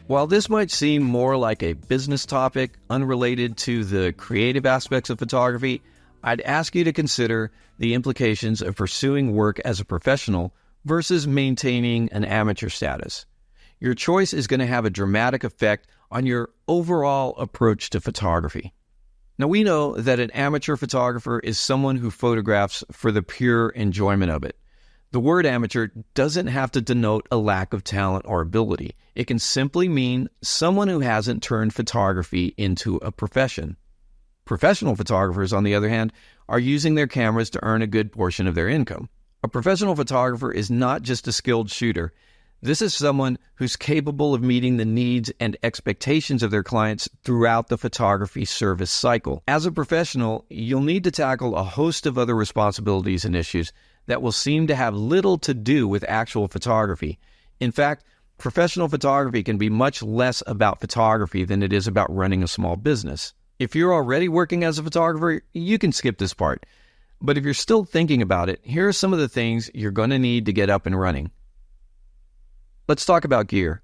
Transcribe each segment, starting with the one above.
While this might seem more like a business topic unrelated to the creative aspects of photography, I'd ask you to consider the implications of pursuing work as a professional versus maintaining an amateur status. Your choice is going to have a dramatic effect on your overall approach to photography. Now, we know that an amateur photographer is someone who photographs for the pure enjoyment of it. The word amateur doesn't have to denote a lack of talent or ability. It can simply mean someone who hasn't turned photography into a profession. Professional photographers, on the other hand, are using their cameras to earn a good portion of their income. A professional photographer is not just a skilled shooter. This is someone who's capable of meeting the needs and expectations of their clients throughout the photography service cycle. As a professional, you'll need to tackle a host of other responsibilities and issues that will seem to have little to do with actual photography. In fact, professional photography can be much less about photography than it is about running a small business. If you're already working as a photographer, you can skip this part. But if you're still thinking about it, here are some of the things you're going to need to get up and running. Let's talk about gear.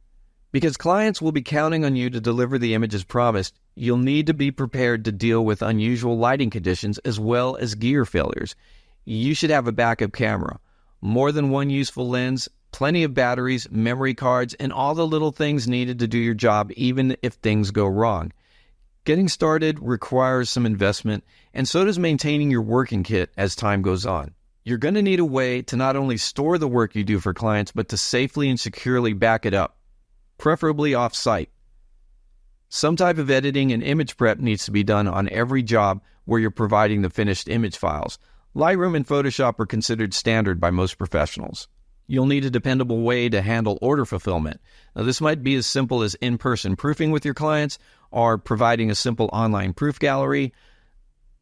Because clients will be counting on you to deliver the images promised, you'll need to be prepared to deal with unusual lighting conditions as well as gear failures. You should have a backup camera, more than one useful lens, plenty of batteries, memory cards, and all the little things needed to do your job even if things go wrong. Getting started requires some investment, and so does maintaining your working kit as time goes on. You're going to need a way to not only store the work you do for clients, but to safely and securely back it up, preferably off-site. Some type of editing and image prep needs to be done on every job where you're providing the finished image files. Lightroom and Photoshop are considered standard by most professionals. You'll need a dependable way to handle order fulfillment. Now, this might be as simple as in-person proofing with your clients or providing a simple online proof gallery.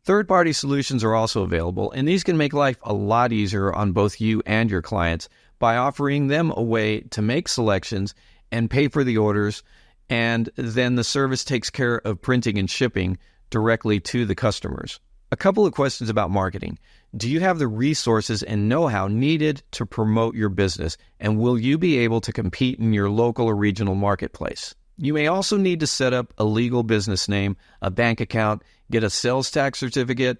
Third-party solutions are also available, and these can make life a lot easier on both you and your clients by offering them a way to make selections and pay for the orders, and then the service takes care of printing and shipping directly to the customers. A couple of questions about marketing. Do you have the resources and know-how needed to promote your business, and will you be able to compete in your local or regional marketplace? You may also need to set up a legal business name, a bank account, get a sales tax certificate,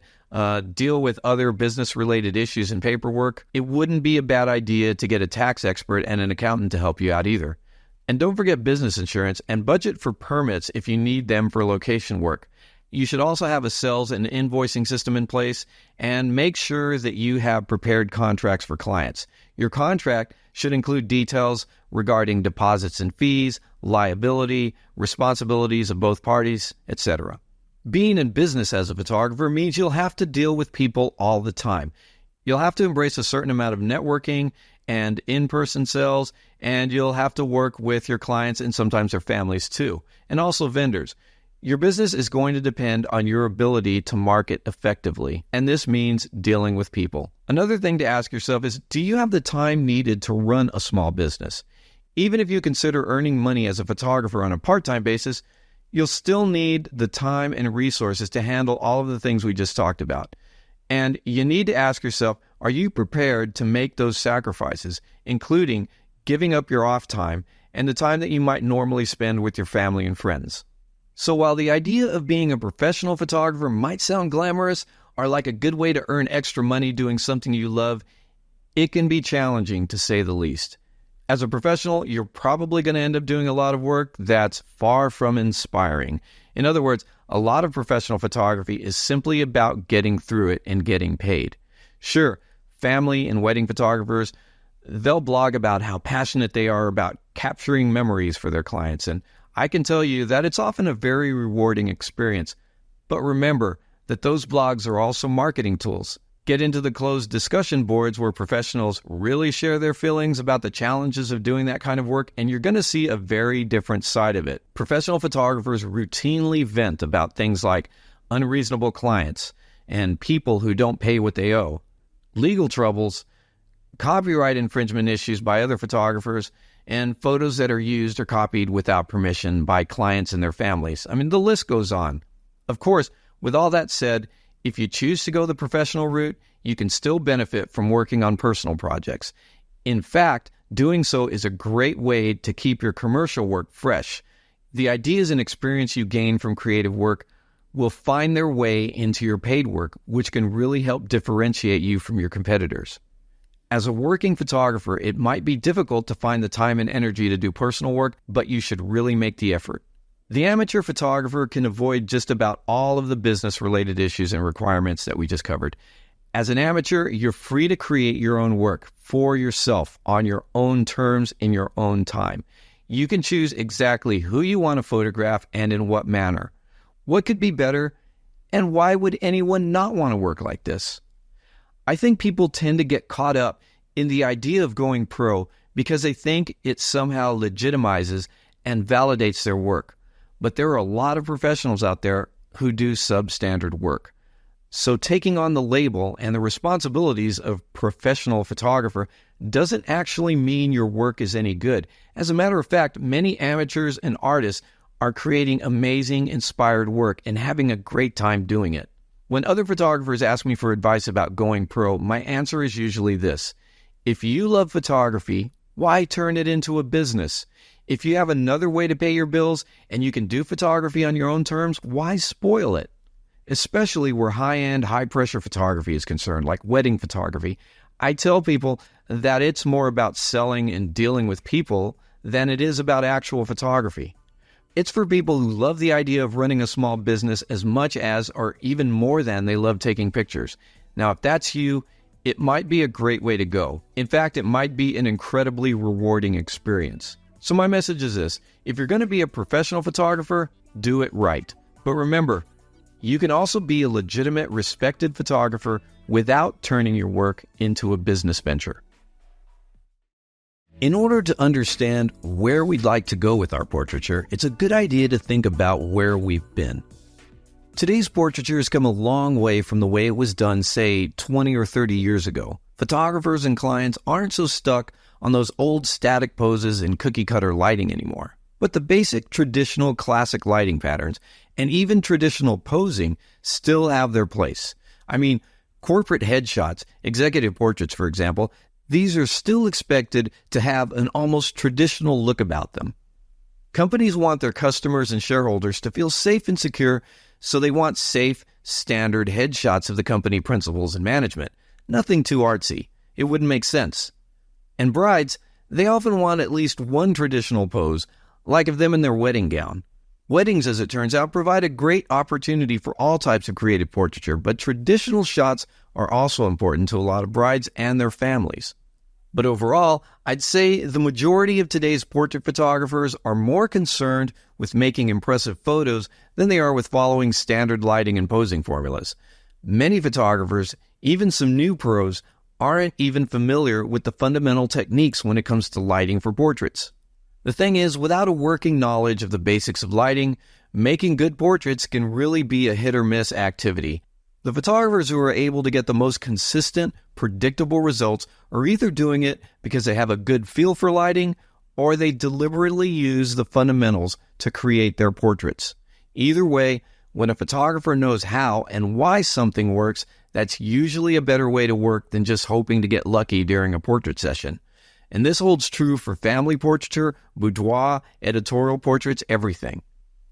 deal with other business-related issues and paperwork. It wouldn't be a bad idea to get a tax expert and an accountant to help you out either. And don't forget business insurance and budget for permits if you need them for location work. You should also have a sales and invoicing system in place, and make sure that you have prepared contracts for clients. Your contract should include details regarding deposits and fees, liability, responsibilities of both parties, etc. Being in business as a photographer means you'll have to deal with people all the time. You'll have to embrace a certain amount of networking and in-person sales, and you'll have to work with your clients and sometimes their families too, and also vendors. Your business is going to depend on your ability to market effectively, and this means dealing with people. Another thing to ask yourself is, do you have the time needed to run a small business? Even if you consider earning money as a photographer on a part-time basis, you'll still need the time and resources to handle all of the things we just talked about. And you need to ask yourself, are you prepared to make those sacrifices, including giving up your off time and the time that you might normally spend with your family and friends? So while the idea of being a professional photographer might sound glamorous or like a good way to earn extra money doing something you love, it can be challenging to say the least. As a professional, you're probably going to end up doing a lot of work that's far from inspiring. In other words, a lot of professional photography is simply about getting through it and getting paid. Sure, family and wedding photographers, they'll blog about how passionate they are about capturing memories for their clients, and I can tell you that it's often a very rewarding experience. But remember that those blogs are also marketing tools. Get into the closed discussion boards where professionals really share their feelings about the challenges of doing that kind of work, and you're going to see a very different side of it. Professional photographers routinely vent about things like unreasonable clients and people who don't pay what they owe, legal troubles, copyright infringement issues by other photographers, and photos that are used or copied without permission by clients and their families. I mean, the list goes on. Of course, with all that said, if you choose to go the professional route, you can still benefit from working on personal projects. In fact, doing so is a great way to keep your commercial work fresh. The ideas and experience you gain from creative work will find their way into your paid work, which can really help differentiate you from your competitors. As a working photographer, it might be difficult to find the time and energy to do personal work, but you should really make the effort. The amateur photographer can avoid just about all of the business-related issues and requirements that we just covered. As an amateur, you're free to create your own work for yourself on your own terms in your own time. You can choose exactly who you want to photograph and in what manner. What could be better, and why would anyone not want to work like this? I think people tend to get caught up in the idea of going pro because they think it somehow legitimizes and validates their work. But there are a lot of professionals out there who do substandard work. So taking on the label and the responsibilities of professional photographer doesn't actually mean your work is any good. As a matter of fact, many amateurs and artists are creating amazing, inspired work and having a great time doing it. When other photographers ask me for advice about going pro, my answer is usually this: if you love photography, why turn it into a business? If you have another way to pay your bills and you can do photography on your own terms, why spoil it? Especially where high-end, high-pressure photography is concerned, like wedding photography. I tell people that it's more about selling and dealing with people than it is about actual photography. It's for people who love the idea of running a small business as much as, or even more than, they love taking pictures. Now, if that's you, it might be a great way to go. In fact, it might be an incredibly rewarding experience. So my message is this: if you're going to be a professional photographer, do it right. But remember, you can also be a legitimate, respected photographer without turning your work into a business venture. In order to understand where we'd like to go with our portraiture, it's a good idea to think about where we've been. Today's portraiture has come a long way from the way it was done, say, 20 or 30 years ago. Photographers and clients aren't so stuck on those old static poses and cookie-cutter lighting anymore. But the basic traditional classic lighting patterns and even traditional posing still have their place. I mean, corporate headshots, executive portraits, for example, these are still expected to have an almost traditional look about them. Companies want their customers and shareholders to feel safe and secure, so they want safe, standard headshots of the company principals and management. Nothing too artsy. It wouldn't make sense. And brides, they often want at least one traditional pose, like of them in their wedding gown. Weddings, as it turns out, provide a great opportunity for all types of creative portraiture, but traditional shots are also important to a lot of brides and their families. But overall, I'd say the majority of today's portrait photographers are more concerned with making impressive photos than they are with following standard lighting and posing formulas. Many photographers, even some new pros, aren't even familiar with the fundamental techniques when it comes to lighting for portraits. The thing is, without a working knowledge of the basics of lighting, making good portraits can really be a hit-or-miss activity. The photographers who are able to get the most consistent, predictable results are either doing it because they have a good feel for lighting, or they deliberately use the fundamentals to create their portraits. Either way, when a photographer knows how and why something works, that's usually a better way to work than just hoping to get lucky during a portrait session. And this holds true for family portraiture, boudoir, editorial portraits, everything.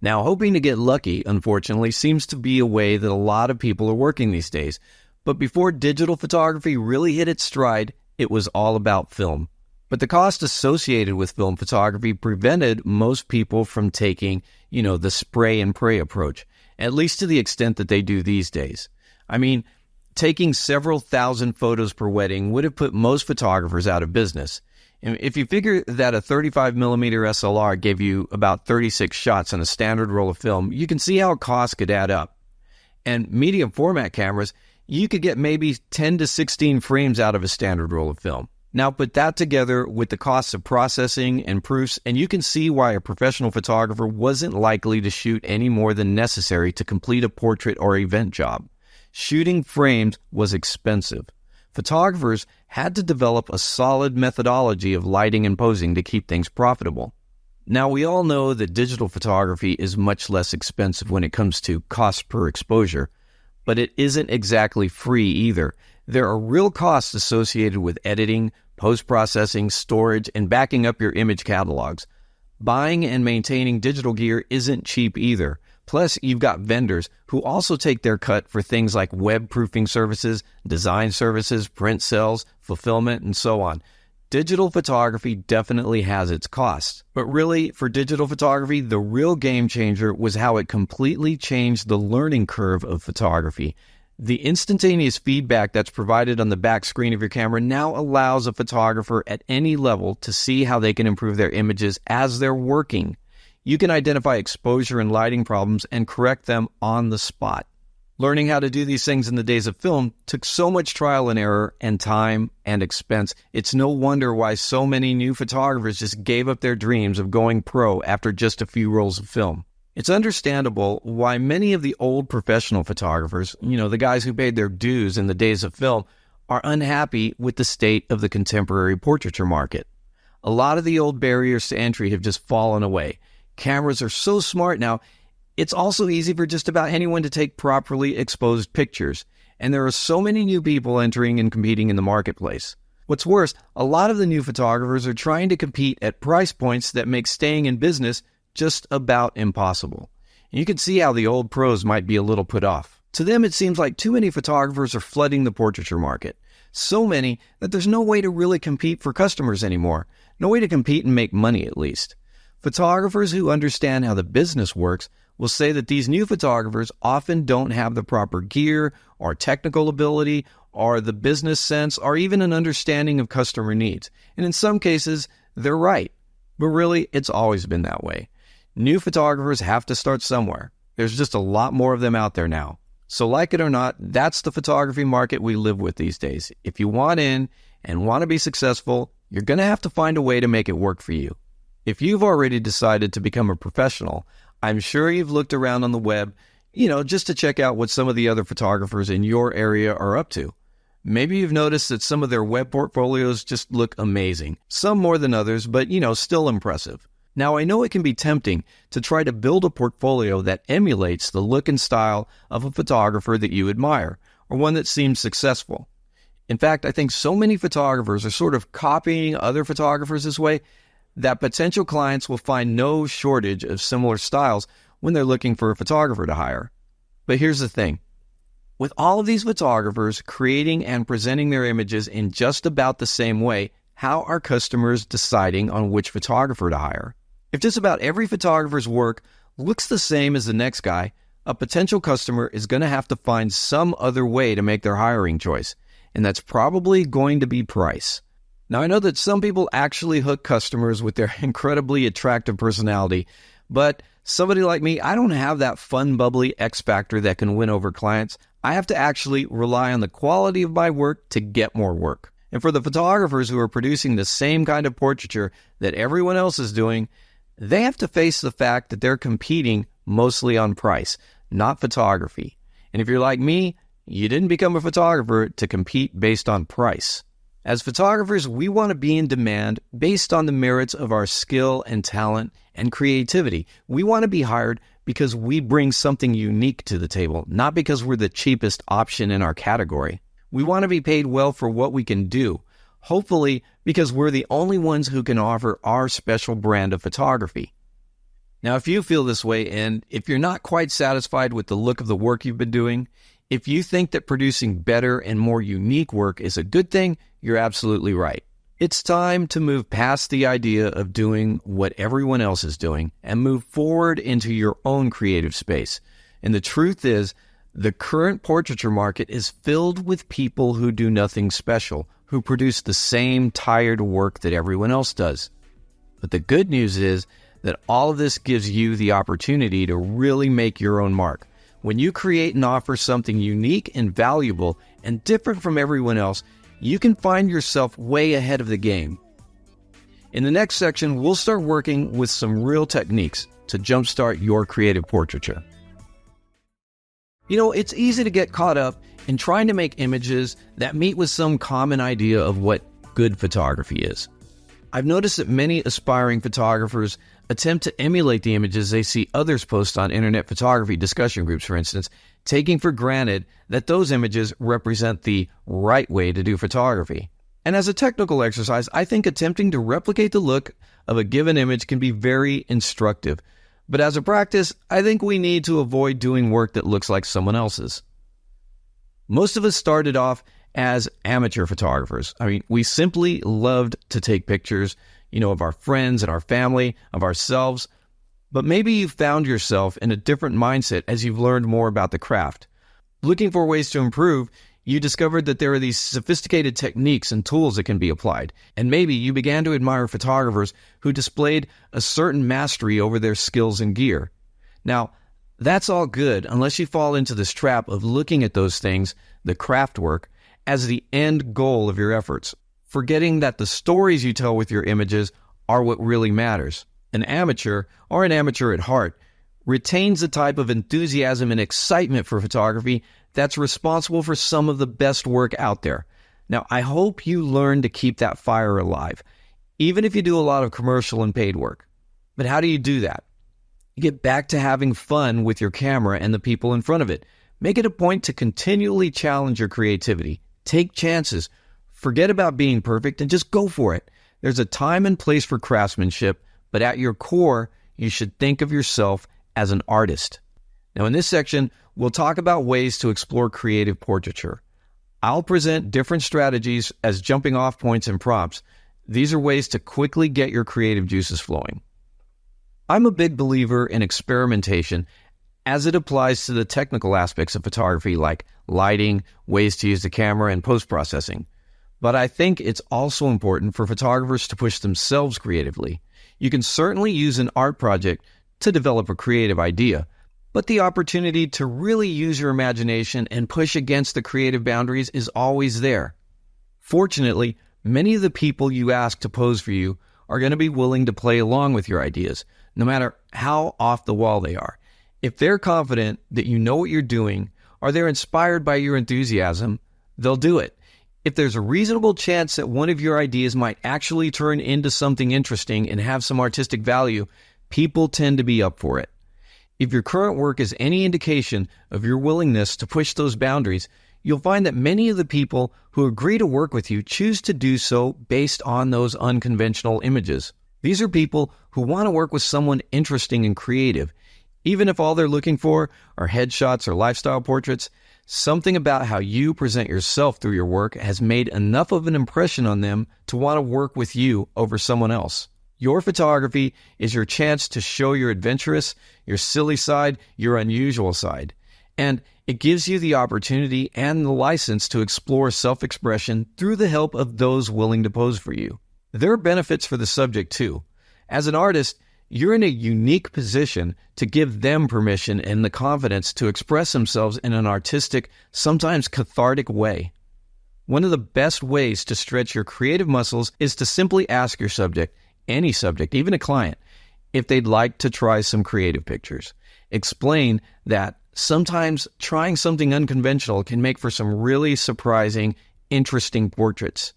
Now, hoping to get lucky, unfortunately, seems to be a way that a lot of people are working these days. But before digital photography really hit its stride, it was all about film. But the cost associated with film photography prevented most people from taking, the spray and pray approach, at least to the extent that they do these days. I mean, taking several thousand photos per wedding would have put most photographers out of business. And if you figure that a 35mm SLR gave you about 36 shots on a standard roll of film, you can see how costs could add up. And medium format cameras, you could get maybe 10 to 16 frames out of a standard roll of film. Now put that together with the costs of processing and proofs, and you can see why a professional photographer wasn't likely to shoot any more than necessary to complete a portrait or event job. Shooting frames was expensive. Photographers had to develop a solid methodology of lighting and posing to keep things profitable. Now, we all know that digital photography is much less expensive when it comes to cost per exposure, but it isn't exactly free either. There are real costs associated with editing, post-processing, storage, and backing up your image catalogs. Buying and maintaining digital gear isn't cheap either. Plus, you've got vendors who also take their cut for things like web proofing services, design services, print sales, fulfillment, and so on. Digital photography definitely has its costs. But really, for digital photography, the real game changer was how it completely changed the learning curve of photography. The instantaneous feedback that's provided on the back screen of your camera now allows a photographer at any level to see how they can improve their images as they're working. You can identify exposure and lighting problems and correct them on the spot. Learning how to do these things in the days of film took so much trial and error and time and expense. It's no wonder why so many new photographers just gave up their dreams of going pro after just a few rolls of film. It's understandable why many of the old professional photographers, the guys who paid their dues in the days of film, are unhappy with the state of the contemporary portraiture market. A lot of the old barriers to entry have just fallen away. Cameras are so smart now, it's also easy for just about anyone to take properly exposed pictures, and there are so many new people entering and competing in the marketplace. What's worse, a lot of the new photographers are trying to compete at price points that make staying in business just about impossible. And you can see how the old pros might be a little put off. To them, it seems like too many photographers are flooding the portraiture market. So many that there's no way to really compete for customers anymore. No way to compete and make money, at least. Photographers who understand how the business works will say that these new photographers often don't have the proper gear or technical ability or the business sense or even an understanding of customer needs. And in some cases, they're right. But really, it's always been that way. New photographers have to start somewhere. There's just a lot more of them out there now. So like it or not, that's the photography market we live with these days. If you want in and want to be successful, you're going to have to find a way to make it work for you. If you've already decided to become a professional, I'm sure you've looked around on the web, just to check out what some of the other photographers in your area are up to. Maybe you've noticed that some of their web portfolios just look amazing. Some more than others, but still impressive. Now, I know it can be tempting to try to build a portfolio that emulates the look and style of a photographer that you admire, or one that seems successful. In fact, I think so many photographers are sort of copying other photographers this way that potential clients will find no shortage of similar styles when they're looking for a photographer to hire. But here's the thing. With all of these photographers creating and presenting their images in just about the same way, how are customers deciding on which photographer to hire? If just about every photographer's work looks the same as the next guy, a potential customer is going to have to find some other way to make their hiring choice, and that's probably going to be price. Now, I know that some people actually hook customers with their incredibly attractive personality, but somebody like me, I don't have that fun, bubbly X factor that can win over clients. I have to actually rely on the quality of my work to get more work. And for the photographers who are producing the same kind of portraiture that everyone else is doing, they have to face the fact that they're competing mostly on price, not photography. And if you're like me, you didn't become a photographer to compete based on price. As photographers, we want to be in demand based on the merits of our skill and talent and creativity. We want to be hired because we bring something unique to the table, not because we're the cheapest option in our category. We want to be paid well for what we can do, hopefully because we're the only ones who can offer our special brand of photography. Now, if you feel this way and if you're not quite satisfied with the look of the work you've been doing, if you think that producing better and more unique work is a good thing, you're absolutely right. It's time to move past the idea of doing what everyone else is doing and move forward into your own creative space. And the truth is, the current portraiture market is filled with people who do nothing special, who produce the same tired work that everyone else does. But the good news is that all of this gives you the opportunity to really make your own mark. When you create and offer something unique and valuable and different from everyone else, you can find yourself way ahead of the game. In the next section, we'll start working with some real techniques to jumpstart your creative portraiture. It's easy to get caught up in trying to make images that meet with some common idea of what good photography is. I've noticed that many aspiring photographers attempt to emulate the images they see others post on internet photography discussion groups, for instance, taking for granted that those images represent the right way to do photography. And as a technical exercise, I think attempting to replicate the look of a given image can be very instructive. But as a practice, I think we need to avoid doing work that looks like someone else's. Most of us started off as amateur photographers. I mean, we simply loved to take pictures, of our friends and our family, of ourselves. But maybe you've found yourself in a different mindset as you've learned more about the craft. Looking for ways to improve, you discovered that there are these sophisticated techniques and tools that can be applied. And maybe you began to admire photographers who displayed a certain mastery over their skills and gear. Now, that's all good unless you fall into this trap of looking at those things, the craft work, as the end goal of your efforts, forgetting that the stories you tell with your images are what really matters. An amateur, or an amateur at heart, retains the type of enthusiasm and excitement for photography that's responsible for some of the best work out there. Now, I hope you learn to keep that fire alive, even if you do a lot of commercial and paid work. But how do you do that? You get back to having fun with your camera and the people in front of it. Make it a point to continually challenge your creativity. Take chances. Forget about being perfect and just go for it. There's a time and place for craftsmanship, but at your core, you should think of yourself as an artist. Now, in this section, we'll talk about ways to explore creative portraiture. I'll present different strategies as jumping off points and prompts. These are ways to quickly get your creative juices flowing. I'm a big believer in experimentation as it applies to the technical aspects of photography like lighting, ways to use the camera, and post-processing. But I think it's also important for photographers to push themselves creatively. You can certainly use an art project to develop a creative idea, but the opportunity to really use your imagination and push against the creative boundaries is always there. Fortunately, many of the people you ask to pose for you are going to be willing to play along with your ideas, no matter how off the wall they are. If they're confident that you know what you're doing, or they're inspired by your enthusiasm, they'll do it. If there's a reasonable chance that one of your ideas might actually turn into something interesting and have some artistic value, people tend to be up for it. If your current work is any indication of your willingness to push those boundaries, you'll find that many of the people who agree to work with you choose to do so based on those unconventional images. These are people who want to work with someone interesting and creative. Even if all they're looking for are headshots or lifestyle portraits, something about how you present yourself through your work has made enough of an impression on them to want to work with you over someone else. Your photography is your chance to show your adventurous, your silly side, your unusual side. And it gives you the opportunity and the license to explore self-expression through the help of those willing to pose for you. There are benefits for the subject too. As an artist, you're in a unique position to give them permission and the confidence to express themselves in an artistic, sometimes cathartic way. One of the best ways to stretch your creative muscles is to simply ask your subject, any subject, even a client, if they'd like to try some creative pictures. Explain that sometimes trying something unconventional can make for some really surprising, interesting portraits.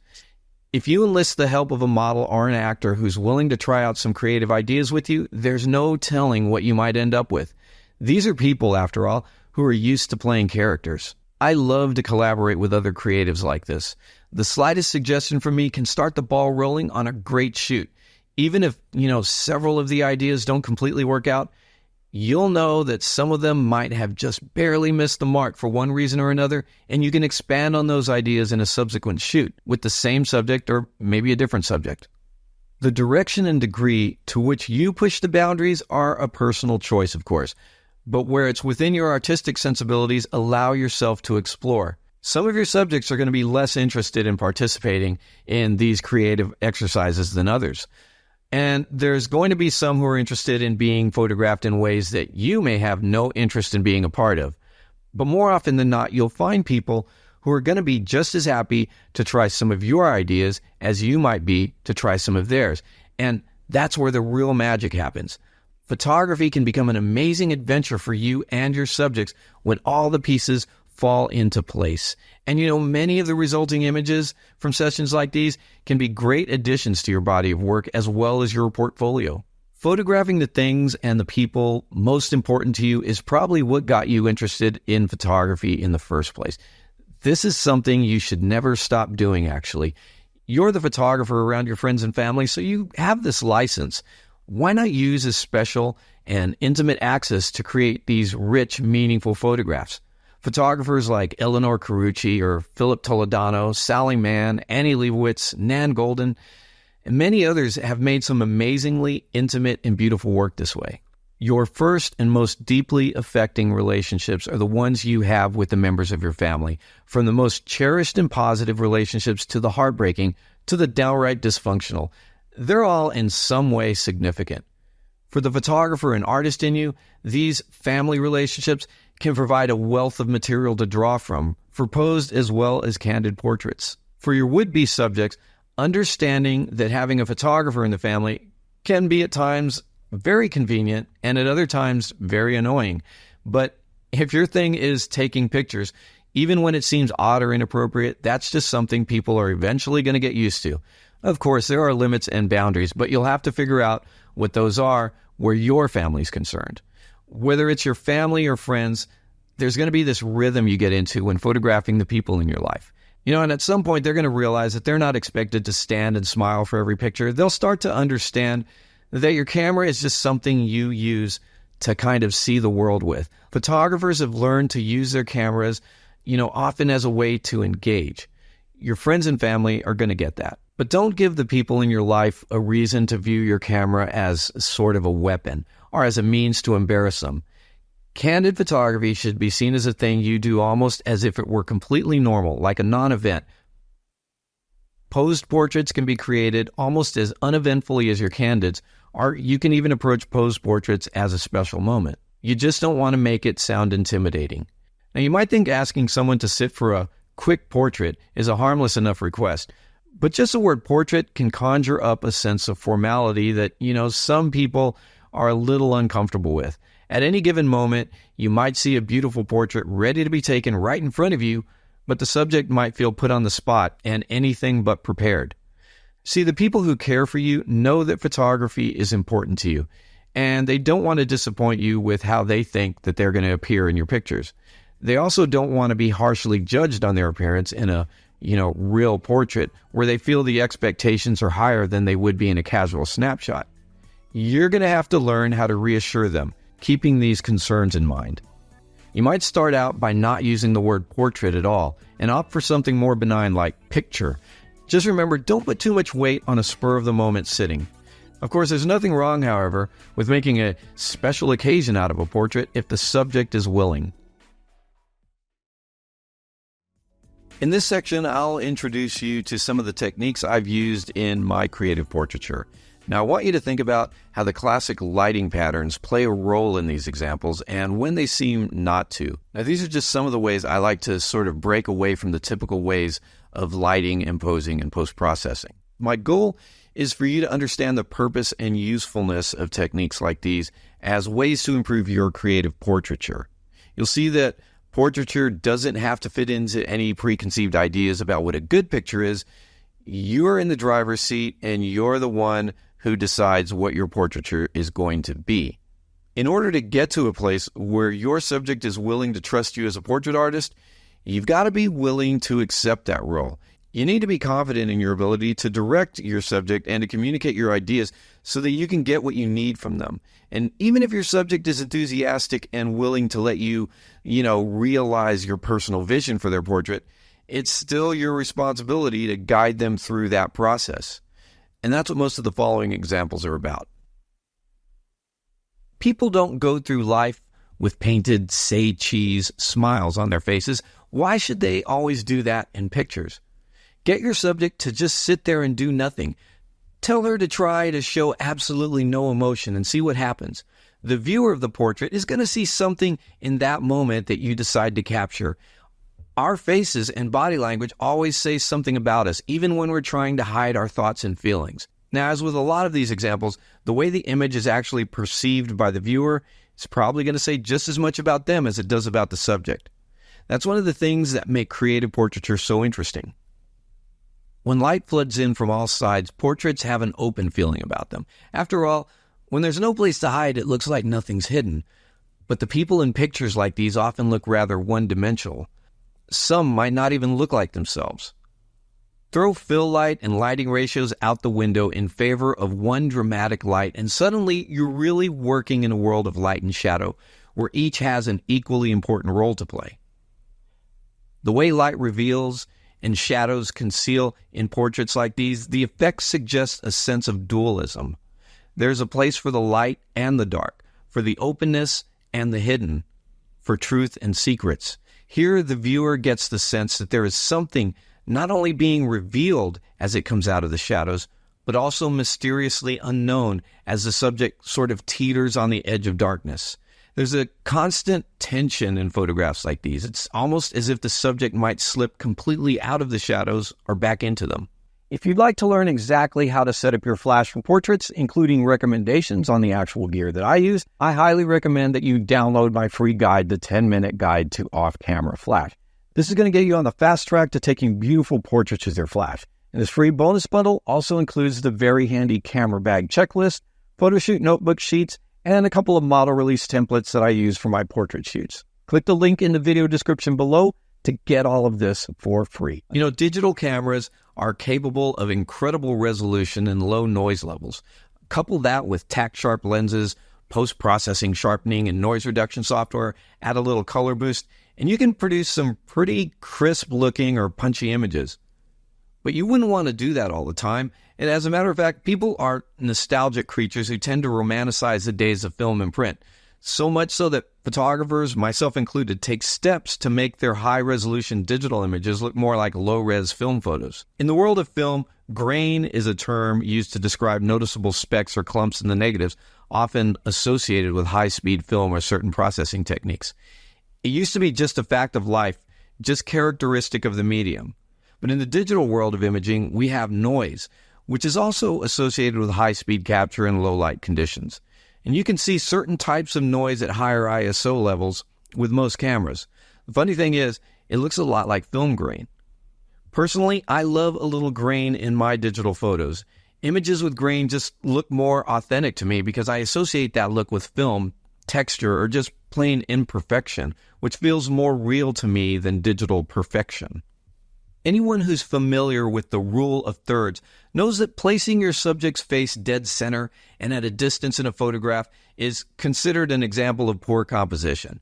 If you enlist the help of a model or an actor who's willing to try out some creative ideas with you, there's no telling what you might end up with. These are people, after all, who are used to playing characters. I love to collaborate with other creatives like this. The slightest suggestion from me can start the ball rolling on a great shoot. Even if, several of the ideas don't completely work out, you'll know that some of them might have just barely missed the mark for one reason or another, and you can expand on those ideas in a subsequent shoot with the same subject or maybe a different subject. The direction and degree to which you push the boundaries are a personal choice, of course, but where it's within your artistic sensibilities, allow yourself to explore. Some of your subjects are going to be less interested in participating in these creative exercises than others. And there's going to be some who are interested in being photographed in ways that you may have no interest in being a part of. But more often than not, you'll find people who are going to be just as happy to try some of your ideas as you might be to try some of theirs. And that's where the real magic happens. Photography can become an amazing adventure for you and your subjects when all the pieces fall into place. And many of the resulting images from sessions like these can be great additions to your body of work as well as your portfolio. Photographing the things and the people most important to you is probably what got you interested in photography in the first place. This is something you should never stop doing, actually. You're the photographer around your friends and family, so you have this license. Why not use a special and intimate access to create these rich, meaningful photographs? Photographers like Eleanor Carucci or Philip Toledano, Sally Mann, Annie Leibovitz, Nan Golden, and many others have made some amazingly intimate and beautiful work this way. Your first and most deeply affecting relationships are the ones you have with the members of your family, from the most cherished and positive relationships to the heartbreaking to the downright dysfunctional. They're all in some way significant. For the photographer and artist in you, these family relationships can provide a wealth of material to draw from for posed as well as candid portraits. For your would-be subjects, understanding that having a photographer in the family can be at times very convenient and at other times very annoying. But if your thing is taking pictures, even when it seems odd or inappropriate, that's just something people are eventually going to get used to. Of course, there are limits and boundaries, but you'll have to figure out what those are where your family's concerned. Whether it's your family or friends, there's going to be this rhythm you get into when photographing the people in your life. And at some point, they're going to realize that they're not expected to stand and smile for every picture. They'll start to understand that your camera is just something you use to kind of see the world with. Photographers have learned to use their cameras, often as a way to engage. Your friends and family are going to get that. But don't give the people in your life a reason to view your camera as sort of a weapon or as a means to embarrass them. Candid photography should be seen as a thing you do almost as if it were completely normal, like a non-event. Posed portraits can be created almost as uneventfully as your candids, or you can even approach posed portraits as a special moment. You just don't want to make it sound intimidating. Now, you might think asking someone to sit for a quick portrait is a harmless enough request, but just the word portrait can conjure up a sense of formality that, some people are a little uncomfortable with. At any given moment, you might see a beautiful portrait ready to be taken right in front of you, but the subject might feel put on the spot and anything but prepared. See, the people who care for you know that photography is important to you, and they don't want to disappoint you with how they think that they're going to appear in your pictures. They also don't want to be harshly judged on their appearance in a, real portrait where they feel the expectations are higher than they would be in a casual snapshot. You're going to have to learn how to reassure them, keeping these concerns in mind. You might start out by not using the word portrait at all and opt for something more benign like picture. Just remember, don't put too much weight on a spur-of-the-moment sitting. Of course, there's nothing wrong, however, with making a special occasion out of a portrait if the subject is willing. In this section, I'll introduce you to some of the techniques I've used in my creative portraiture. Now, I want you to think about how the classic lighting patterns play a role in these examples and when they seem not to. Now, these are just some of the ways I like to sort of break away from the typical ways of lighting and posing and post-processing. My goal is for you to understand the purpose and usefulness of techniques like these as ways to improve your creative portraiture. You'll see that portraiture doesn't have to fit into any preconceived ideas about what a good picture is. You're in the driver's seat and you're the one who decides what your portraiture is going to be. In order to get to a place where your subject is willing to trust you as a portrait artist, you've got to be willing to accept that role. You need to be confident in your ability to direct your subject and to communicate your ideas so that you can get what you need from them. And even if your subject is enthusiastic and willing to let you, realize your personal vision for their portrait, it's still your responsibility to guide them through that process. And that's what most of the following examples are about. People don't go through life with painted, say cheese smiles on their faces. Why should they always do that in pictures? Get your subject to just sit there and do nothing. Tell her to try to show absolutely no emotion and see what happens. The viewer of the portrait is going to see something in that moment that you decide to capture. Our faces and body language always say something about us, even when we're trying to hide our thoughts and feelings. Now, as with a lot of these examples, the way the image is actually perceived by the viewer is probably going to say just as much about them as it does about the subject. That's one of the things that make creative portraiture so interesting. When light floods in from all sides, portraits have an open feeling about them. After all, when there's no place to hide, it looks like nothing's hidden. But the people in pictures like these often look rather one-dimensional. Some might not even look like themselves. Throw fill light and lighting ratios out the window in favor of one dramatic light, and suddenly you're really working in a world of light and shadow, where each has an equally important role to play. The way light reveals and shadows conceal in portraits like these, the effects suggest a sense of dualism. There's a place for the light and the dark, for the openness and the hidden, for truth and secrets. Here, the viewer gets the sense that there is something not only being revealed as it comes out of the shadows, but also mysteriously unknown as the subject sort of teeters on the edge of darkness. There's a constant tension in photographs like these. It's almost as if the subject might slip completely out of the shadows or back into them. If you'd like to learn exactly how to set up your flash for portraits, including recommendations on the actual gear that I use, I highly recommend that you download my free guide, the 10-minute guide to off-camera flash. This is going to get you on the fast track to taking beautiful portraits with your flash. And this free bonus bundle also includes the very handy camera bag checklist, photo shoot notebook sheets, and a couple of model release templates that I use for my portrait shoots. Click the link in the video description below to get all of this for free. You know, digital cameras are capable of incredible resolution and low noise levels. Couple that with tack-sharp lenses, post-processing sharpening, and noise reduction software, add a little color boost, and you can produce some pretty crisp-looking or punchy images. But you wouldn't want to do that all the time. And as a matter of fact, people are nostalgic creatures who tend to romanticize the days of film and print. So much so that photographers, myself included, take steps to make their high-resolution digital images look more like low-res film photos. In the world of film, grain is a term used to describe noticeable specks or clumps in the negatives, often associated with high-speed film or certain processing techniques. It used to be just a fact of life, just characteristic of the medium. But in the digital world of imaging, we have noise, which is also associated with high-speed capture and low-light conditions. And you can see certain types of noise at higher ISO levels with most cameras. The funny thing is, it looks a lot like film grain. Personally, I love a little grain in my digital photos. Images with grain just look more authentic to me because I associate that look with film, texture, or just plain imperfection, which feels more real to me than digital perfection. Anyone who's familiar with the rule of thirds knows that placing your subject's face dead center and at a distance in a photograph is considered an example of poor composition.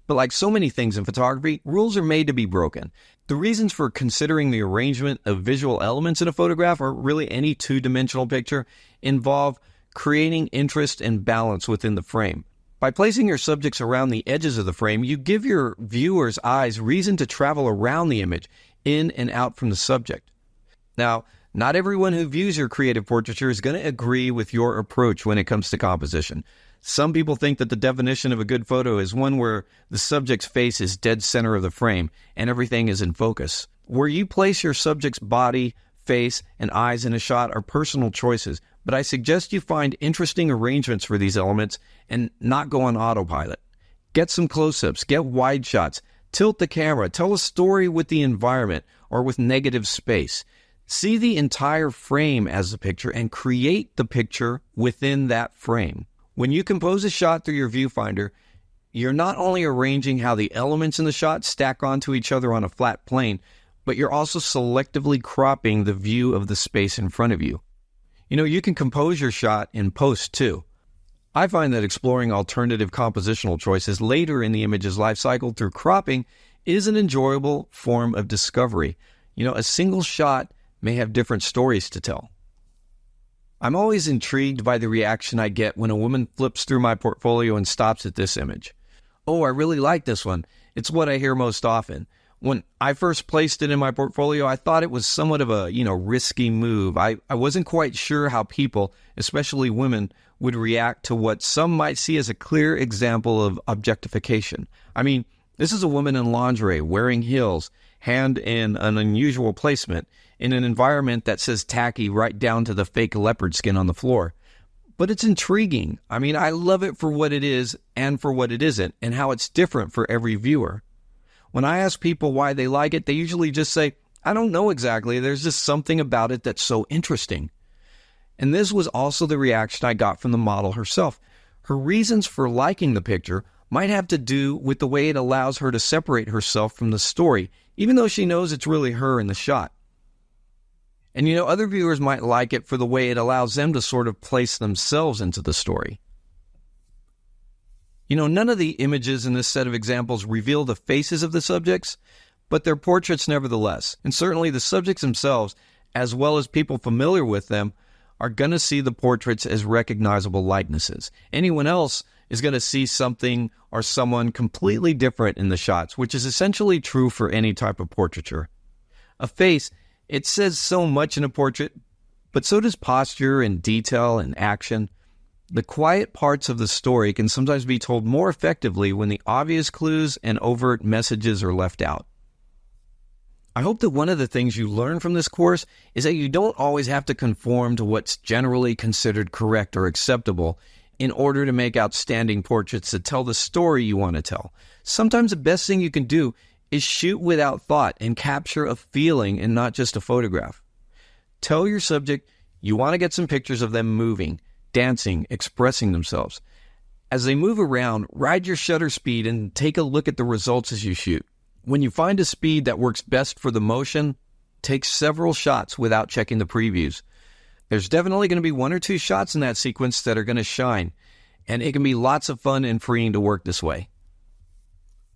But like so many things in photography, rules are made to be broken. The reasons for considering the arrangement of visual elements in a photograph, or really any two-dimensional picture, involve creating interest and balance within the frame. By placing your subjects around the edges of the frame, you give your viewer's eyes reason to travel around the image, in and out from the subject. Now, not everyone who views your creative portraiture is going to agree with your approach when it comes to composition. Some people think that the definition of a good photo is one where the subject's face is dead center of the frame and everything is in focus. Where you place your subject's body, face, and eyes in a shot are personal choices, but I suggest you find interesting arrangements for these elements and not go on autopilot. Get some close-ups, get wide shots, tilt the camera, tell a story with the environment or with negative space. See the entire frame as a picture and create the picture within that frame. When you compose a shot through your viewfinder, you're not only arranging how the elements in the shot stack onto each other on a flat plane, but you're also selectively cropping the view of the space in front of you. You know, you can compose your shot in post too. I find that exploring alternative compositional choices later in the image's life cycle through cropping is an enjoyable form of discovery. You know, a single shot may have different stories to tell. I'm always intrigued by the reaction I get when a woman flips through my portfolio and stops at this image. Oh, I really like this one. It's what I hear most often. When I first placed it in my portfolio, I thought it was somewhat of a, risky move. I wasn't quite sure how people, especially women, would react to what some might see as a clear example of objectification. I mean, this is a woman in lingerie, wearing heels, hand in an unusual placement, in an environment that says tacky right down to the fake leopard skin on the floor. But it's intriguing. I mean, I love it for what it is and for what it isn't, and how it's different for every viewer. When I ask people why they like it, they usually just say, I don't know exactly. There's just something about it that's so interesting. And this was also the reaction I got from the model herself. Her reasons for liking the picture might have to do with the way it allows her to separate herself from the story, even though she knows it's really her in the shot. And other viewers might like it for the way it allows them to sort of place themselves into the story. None of the images in this set of examples reveal the faces of the subjects, but they're portraits nevertheless. And certainly the subjects themselves, as well as people familiar with them, are going to see the portraits as recognizable likenesses. Anyone else is going to see something or someone completely different in the shots, which is essentially true for any type of portraiture. A face, it says so much in a portrait, but so does posture and detail and action. The quiet parts of the story can sometimes be told more effectively when the obvious clues and overt messages are left out. I hope that one of the things you learn from this course is that you don't always have to conform to what's generally considered correct or acceptable in order to make outstanding portraits that tell the story you want to tell. Sometimes the best thing you can do is shoot without thought and capture a feeling and not just a photograph. Tell your subject you want to get some pictures of them moving, dancing, expressing themselves. As they move around, ride your shutter speed and take a look at the results as you shoot. When you find a speed that works best for the motion, take several shots without checking the previews. There's definitely going to be one or two shots in that sequence that are going to shine, and it can be lots of fun and freeing to work this way.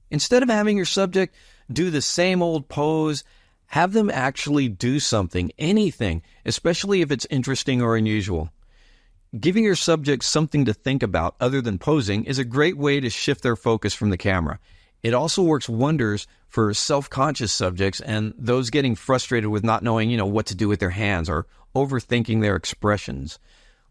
Instead of having your subject do the same old pose, have them actually do something, anything, especially if it's interesting or unusual. Giving your subject something to think about other than posing is a great way to shift their focus from the camera. It also works wonders for self-conscious subjects and those getting frustrated with not knowing, what to do with their hands or overthinking their expressions.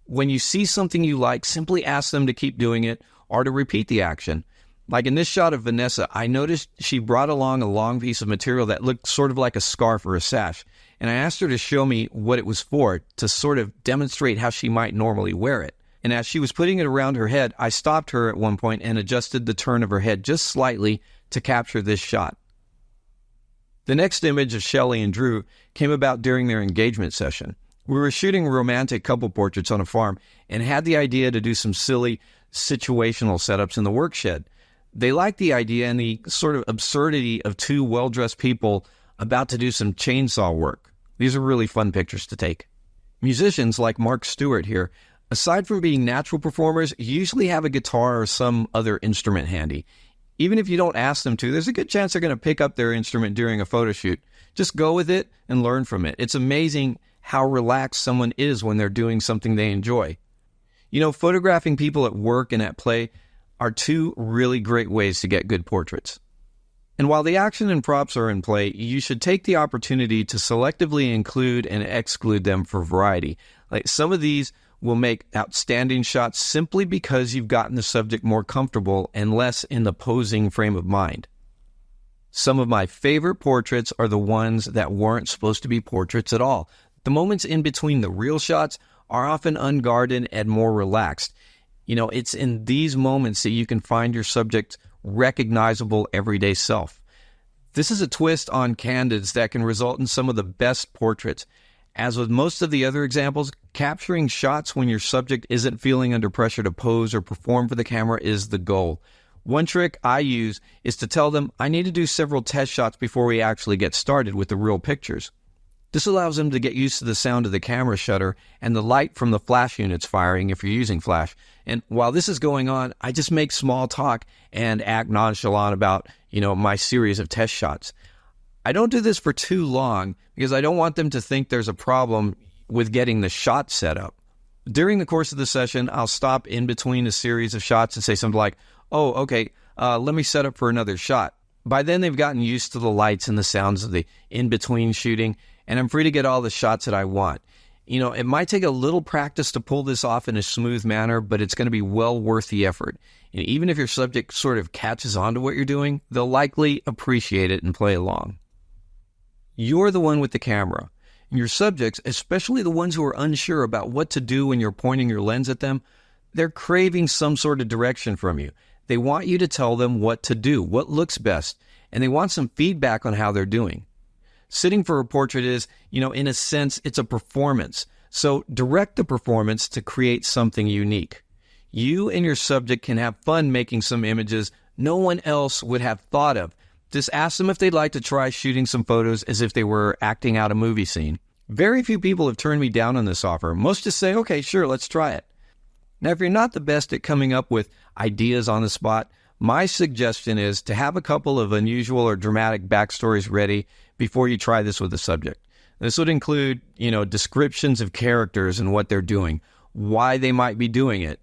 When you see something you like, simply ask them to keep doing it or to repeat the action. Like in this shot of Vanessa, I noticed she brought along a long piece of material that looked sort of like a scarf or a sash, and I asked her to show me what it was for, to sort of demonstrate how she might normally wear it. And as she was putting it around her head, I stopped her at one point and adjusted the turn of her head just slightly to capture this shot. The next image of Shelley and Drew came about during their engagement session. We were shooting romantic couple portraits on a farm and had the idea to do some silly situational setups in the work shed. They liked the idea and the sort of absurdity of two well-dressed people about to do some chainsaw work. These are really fun pictures to take. Musicians like Mark Stewart here, aside from being natural performers, usually have a guitar or some other instrument handy. Even if you don't ask them to, there's a good chance they're going to pick up their instrument during a photo shoot. Just go with it and learn from it. It's amazing how relaxed someone is when they're doing something they enjoy. Photographing people at work and at play are two really great ways to get good portraits. And while the action and props are in play, you should take the opportunity to selectively include and exclude them for variety. Like some of these will make outstanding shots simply because you've gotten the subject more comfortable and less in the posing frame of mind. Some of my favorite portraits are the ones that weren't supposed to be portraits at all. The moments in between the real shots are often unguarded and more relaxed. It's in these moments that you can find your subject's recognizable everyday self. This is a twist on candids that can result in some of the best portraits. As with most of the other examples, capturing shots when your subject isn't feeling under pressure to pose or perform for the camera is the goal. One trick I use is to tell them I need to do several test shots before we actually get started with the real pictures. This allows them to get used to the sound of the camera shutter and the light from the flash units firing if you're using flash. And while this is going on, I just make small talk and act nonchalant about, my series of test shots. I don't do this for too long because I don't want them to think there's a problem with getting the shot set up. During the course of the session, I'll stop in between a series of shots and say something like, "Oh, okay, let me set up for another shot." By then, they've gotten used to the lights and the sounds of the in-between shooting, and I'm free to get all the shots that I want. It might take a little practice to pull this off in a smooth manner, but it's going to be well worth the effort. And even if your subject sort of catches on to what you're doing, they'll likely appreciate it and play along. You're the one with the camera. And your subjects, especially the ones who are unsure about what to do when you're pointing your lens at them, they're craving some sort of direction from you. They want you to tell them what to do, what looks best, and they want some feedback on how they're doing. Sitting for a portrait is, in a sense, it's a performance. So direct the performance to create something unique. You and your subject can have fun making some images no one else would have thought of. Just ask them if they'd like to try shooting some photos as if they were acting out a movie scene. Very few people have turned me down on this offer. Most just say, okay, sure, let's try it. Now, if you're not the best at coming up with ideas on the spot, my suggestion is to have a couple of unusual or dramatic backstories ready before you try this with a subject. This would include, descriptions of characters and what they're doing, why they might be doing it.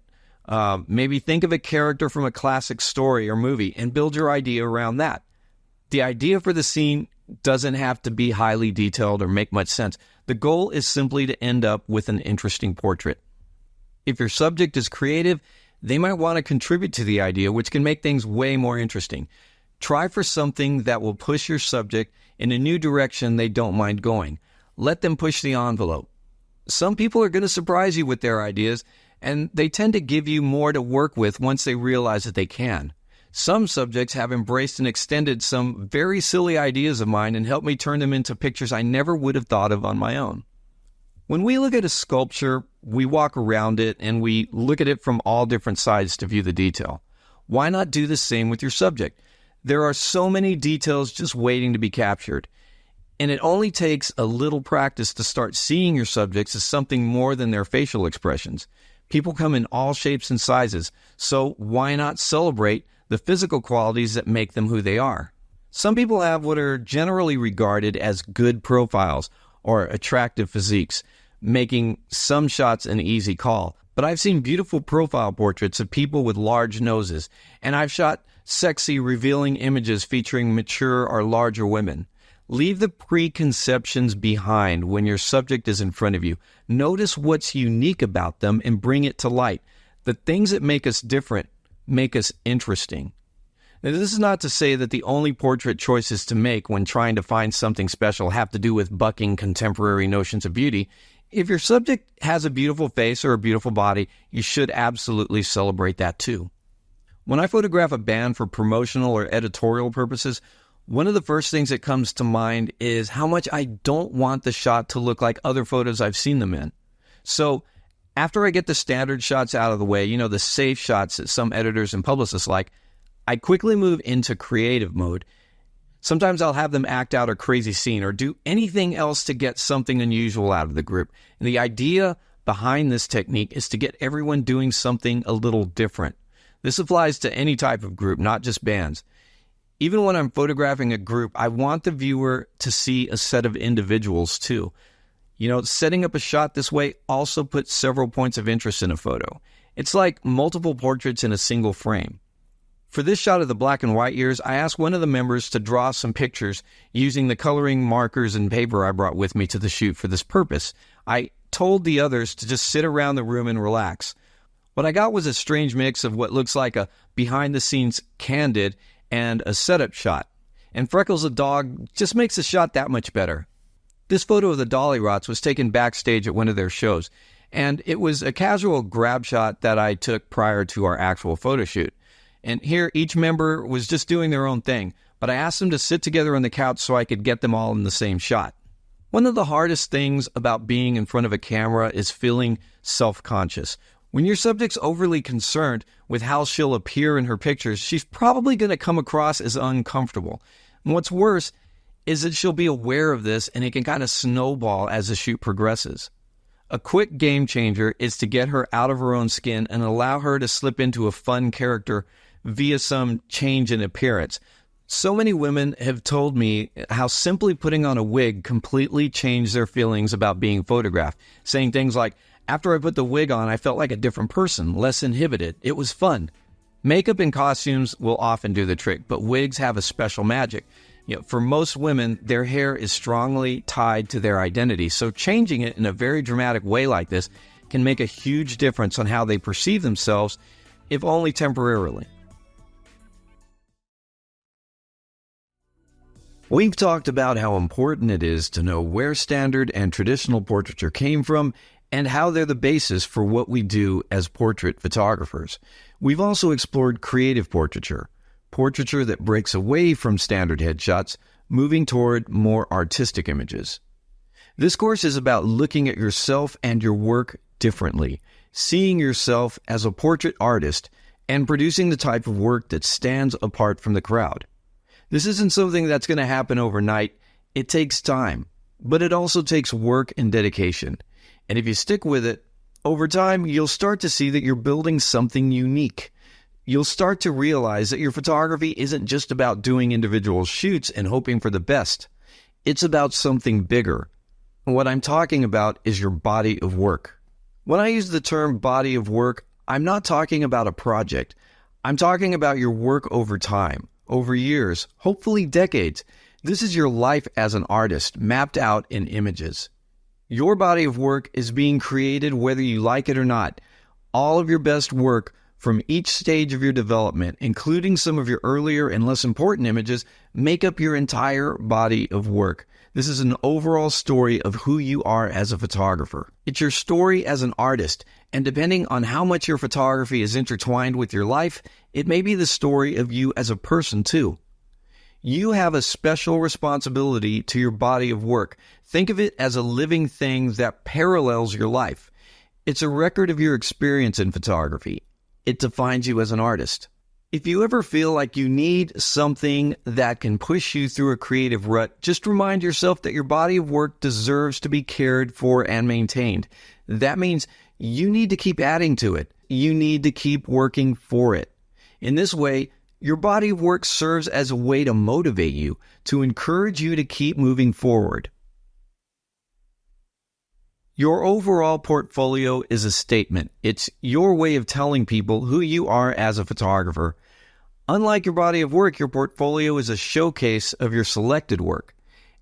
Maybe think of a character from a classic story or movie and build your idea around that. The idea for the scene doesn't have to be highly detailed or make much sense. The goal is simply to end up with an interesting portrait. If your subject is creative, they might want to contribute to the idea, which can make things way more interesting. Try for something that will push your subject in a new direction they don't mind going. Let them push the envelope. Some people are going to surprise you with their ideas, and they tend to give you more to work with once they realize that they can. Some subjects have embraced and extended some very silly ideas of mine and helped me turn them into pictures I never would have thought of on my own. When we look at a sculpture, we walk around it and we look at it from all different sides to view the detail. Why not do the same with your subject? There are so many details just waiting to be captured. And it only takes a little practice to start seeing your subjects as something more than their facial expressions. People come in all shapes and sizes, so why not celebrate the physical qualities that make them who they are? Some people have what are generally regarded as good profiles or attractive physiques, making some shots an easy call. But I've seen beautiful profile portraits of people with large noses, and I've shot sexy, revealing images featuring mature or larger women. Leave the preconceptions behind when your subject is in front of you. Notice what's unique about them and bring it to light. The things that make us different make us interesting. Now, this is not to say that the only portrait choices to make when trying to find something special have to do with bucking contemporary notions of beauty. If your subject has a beautiful face or a beautiful body, you should absolutely celebrate that too. When I photograph a band for promotional or editorial purposes, one of the first things that comes to mind is how much I don't want the shot to look like other photos I've seen them in. So after I get the standard shots out of the way, the safe shots that some editors and publicists like, I quickly move into creative mode. Sometimes I'll have them act out a crazy scene or do anything else to get something unusual out of the group. And the idea behind this technique is to get everyone doing something a little different. This applies to any type of group, not just bands. Even when I'm photographing a group, I want the viewer to see a set of individuals too. Setting up a shot this way also puts several points of interest in a photo. It's like multiple portraits in a single frame. For this shot of the black and white years, I asked one of the members to draw some pictures using the coloring markers and paper I brought with me to the shoot for this purpose. I told the others to just sit around the room and relax. What I got was a strange mix of what looks like a behind-the-scenes candid and a setup shot. And Freckles the dog just makes the shot that much better. This photo of the Dolly Rots was taken backstage at one of their shows, and it was a casual grab shot that I took prior to our actual photo shoot. And here, each member was just doing their own thing, but I asked them to sit together on the couch so I could get them all in the same shot. One of the hardest things about being in front of a camera is feeling self-conscious. When your subject's overly concerned with how she'll appear in her pictures, she's probably going to come across as uncomfortable. And what's worse is that she'll be aware of this and it can kind of snowball as the shoot progresses. A quick game changer is to get her out of her own skin and allow her to slip into a fun character via some change in appearance. So many women have told me how simply putting on a wig completely changed their feelings about being photographed, saying things like, "After I put the wig on, I felt like a different person, less inhibited. It was fun." Makeup and costumes will often do the trick, but wigs have a special magic. For most women, their hair is strongly tied to their identity, so changing it in a very dramatic way like this can make a huge difference on how they perceive themselves, if only temporarily. We've talked about how important it is to know where standard and traditional portraiture came from and how they're the basis for what we do as portrait photographers. We've also explored creative portraiture that breaks away from standard headshots, moving toward more artistic images. This course is about looking at yourself and your work differently, seeing yourself as a portrait artist, and producing the type of work that stands apart from the crowd. This isn't something that's going to happen overnight. It takes time. but it also takes work and dedication. And if you stick with it, over time, you'll start to see that you're building something unique. You'll start to realize that your photography isn't just about doing individual shoots and hoping for the best. It's about something bigger. What I'm talking about is your body of work. When I use the term body of work, I'm not talking about a project. I'm talking about your work over time, over years, hopefully decades. This is your life as an artist, mapped out in images. Your body of work is being created whether you like it or not. All of your best work from each stage of your development, including some of your earlier and less important images, make up your entire body of work. This is an overall story of who you are as a photographer. It's your story as an artist, and depending on how much your photography is intertwined with your life, it may be the story of you as a person too. You have a special responsibility to your body of work. Think of it as a living thing that parallels your life. It's a record of your experience in photography. It defines you as an artist. If you ever feel like you need something that can push you through a creative rut, just remind yourself that your body of work deserves to be cared for and maintained. That means you need to keep adding to it. You need to keep working for it. In this way, your body of work serves as a way to motivate you, to encourage you to keep moving forward. Your overall portfolio is a statement. It's your way of telling people who you are as a photographer. Unlike your body of work, your portfolio is a showcase of your selected work,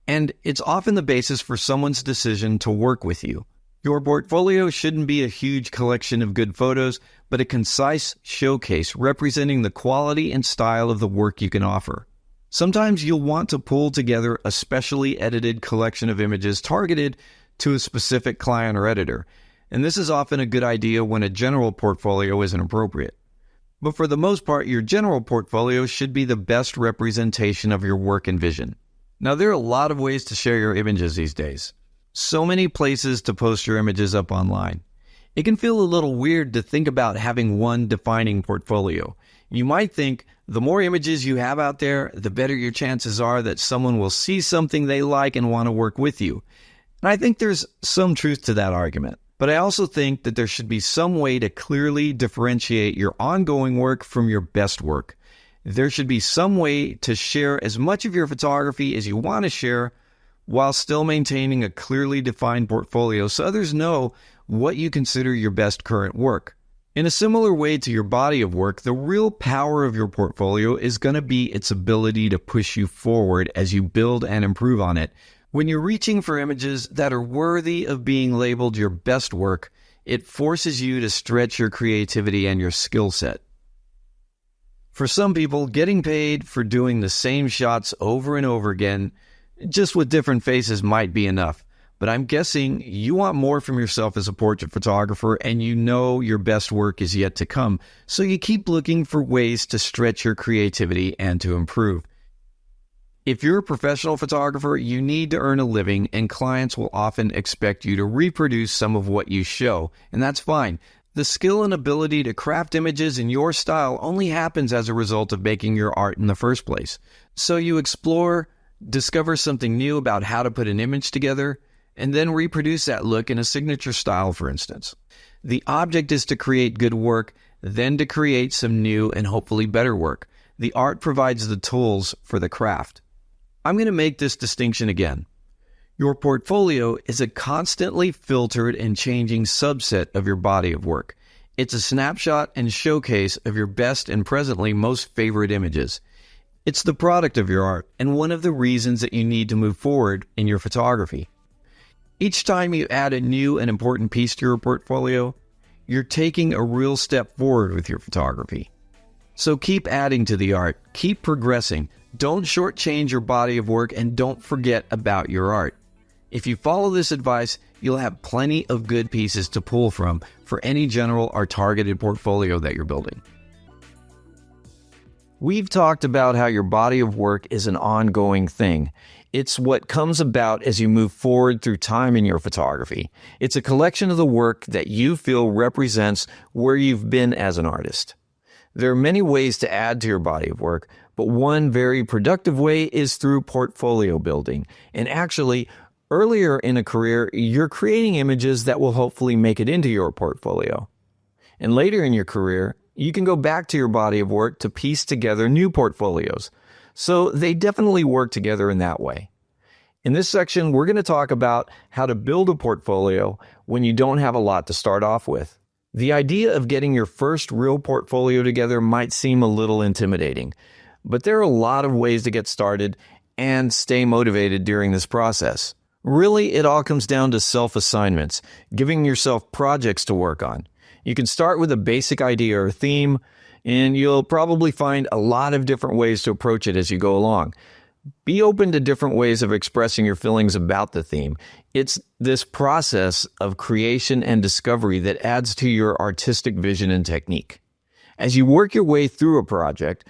and it's often the basis for someone's decision to work with you. Your portfolio shouldn't be a huge collection of good photos, but a concise showcase representing the quality and style of the work you can offer. Sometimes you'll want to pull together a specially edited collection of images targeted to a specific client or editor, and this is often a good idea when a general portfolio isn't appropriate. But for the most part, your general portfolio should be the best representation of your work and vision. Now, there are a lot of ways to share your images these days. So many places to post your images up online. It can feel a little weird to think about having one defining portfolio. You might think the more images you have out there, the better your chances are that someone will see something they like and want to work with you. And I think there's some truth to that argument. But I also think that there should be some way to clearly differentiate your ongoing work from your best work. There should be some way to share as much of your photography as you want to share while still maintaining a clearly defined portfolio so others know what you consider your best current work. In a similar way to your body of work, the real power of your portfolio is going to be its ability to push you forward as you build and improve on it. When you're reaching for images that are worthy of being labeled your best work, it forces you to stretch your creativity and your skill set. For some people, getting paid for doing the same shots over and over again, just with different faces, might be enough. But I'm guessing you want more from yourself as a portrait photographer, and you know your best work is yet to come, so you keep looking for ways to stretch your creativity and to improve. If you're a professional photographer, you need to earn a living, and clients will often expect you to reproduce some of what you show, and that's fine. The skill and ability to craft images in your style only happens as a result of making your art in the first place. So you explore, discover something new about how to put an image together, and then reproduce that look in a signature style, for instance. The object is to create good work, then to create some new and hopefully better work. The art provides the tools for the craft. I'm going to make this distinction again. Your portfolio is a constantly filtered and changing subset of your body of work. It's a snapshot and showcase of your best and presently most favorite images. It's the product of your art and one of the reasons that you need to move forward in your photography. Each time you add a new and important piece to your portfolio, you're taking a real step forward with your photography. So keep adding to the art, keep progressing, don't shortchange your body of work, and don't forget about your art. If you follow this advice, you'll have plenty of good pieces to pull from for any general or targeted portfolio that you're building. We've talked about how your body of work is an ongoing thing. It's what comes about as you move forward through time in your photography. It's a collection of the work that you feel represents where you've been as an artist. There are many ways to add to your body of work, but one very productive way is through portfolio building. And actually, Earlier in a career, you're creating images that will hopefully make it into your portfolio. And later in your career, you can go back to your body of work to piece together new portfolios. So they definitely work together in that way. In this section, we're going to talk about how to build a portfolio when you don't have a lot to start off with. The idea of getting your first real portfolio together might seem a little intimidating, but there are a lot of ways to get started and stay motivated during this process. Really, it all comes down to self-assignments, giving yourself projects to work on. You can start with a basic idea or theme, and you'll probably find a lot of different ways to approach it as you go along. Be open to different ways of expressing your feelings about the theme. It's this process of creation and discovery that adds to your artistic vision and technique. As you work your way through a project,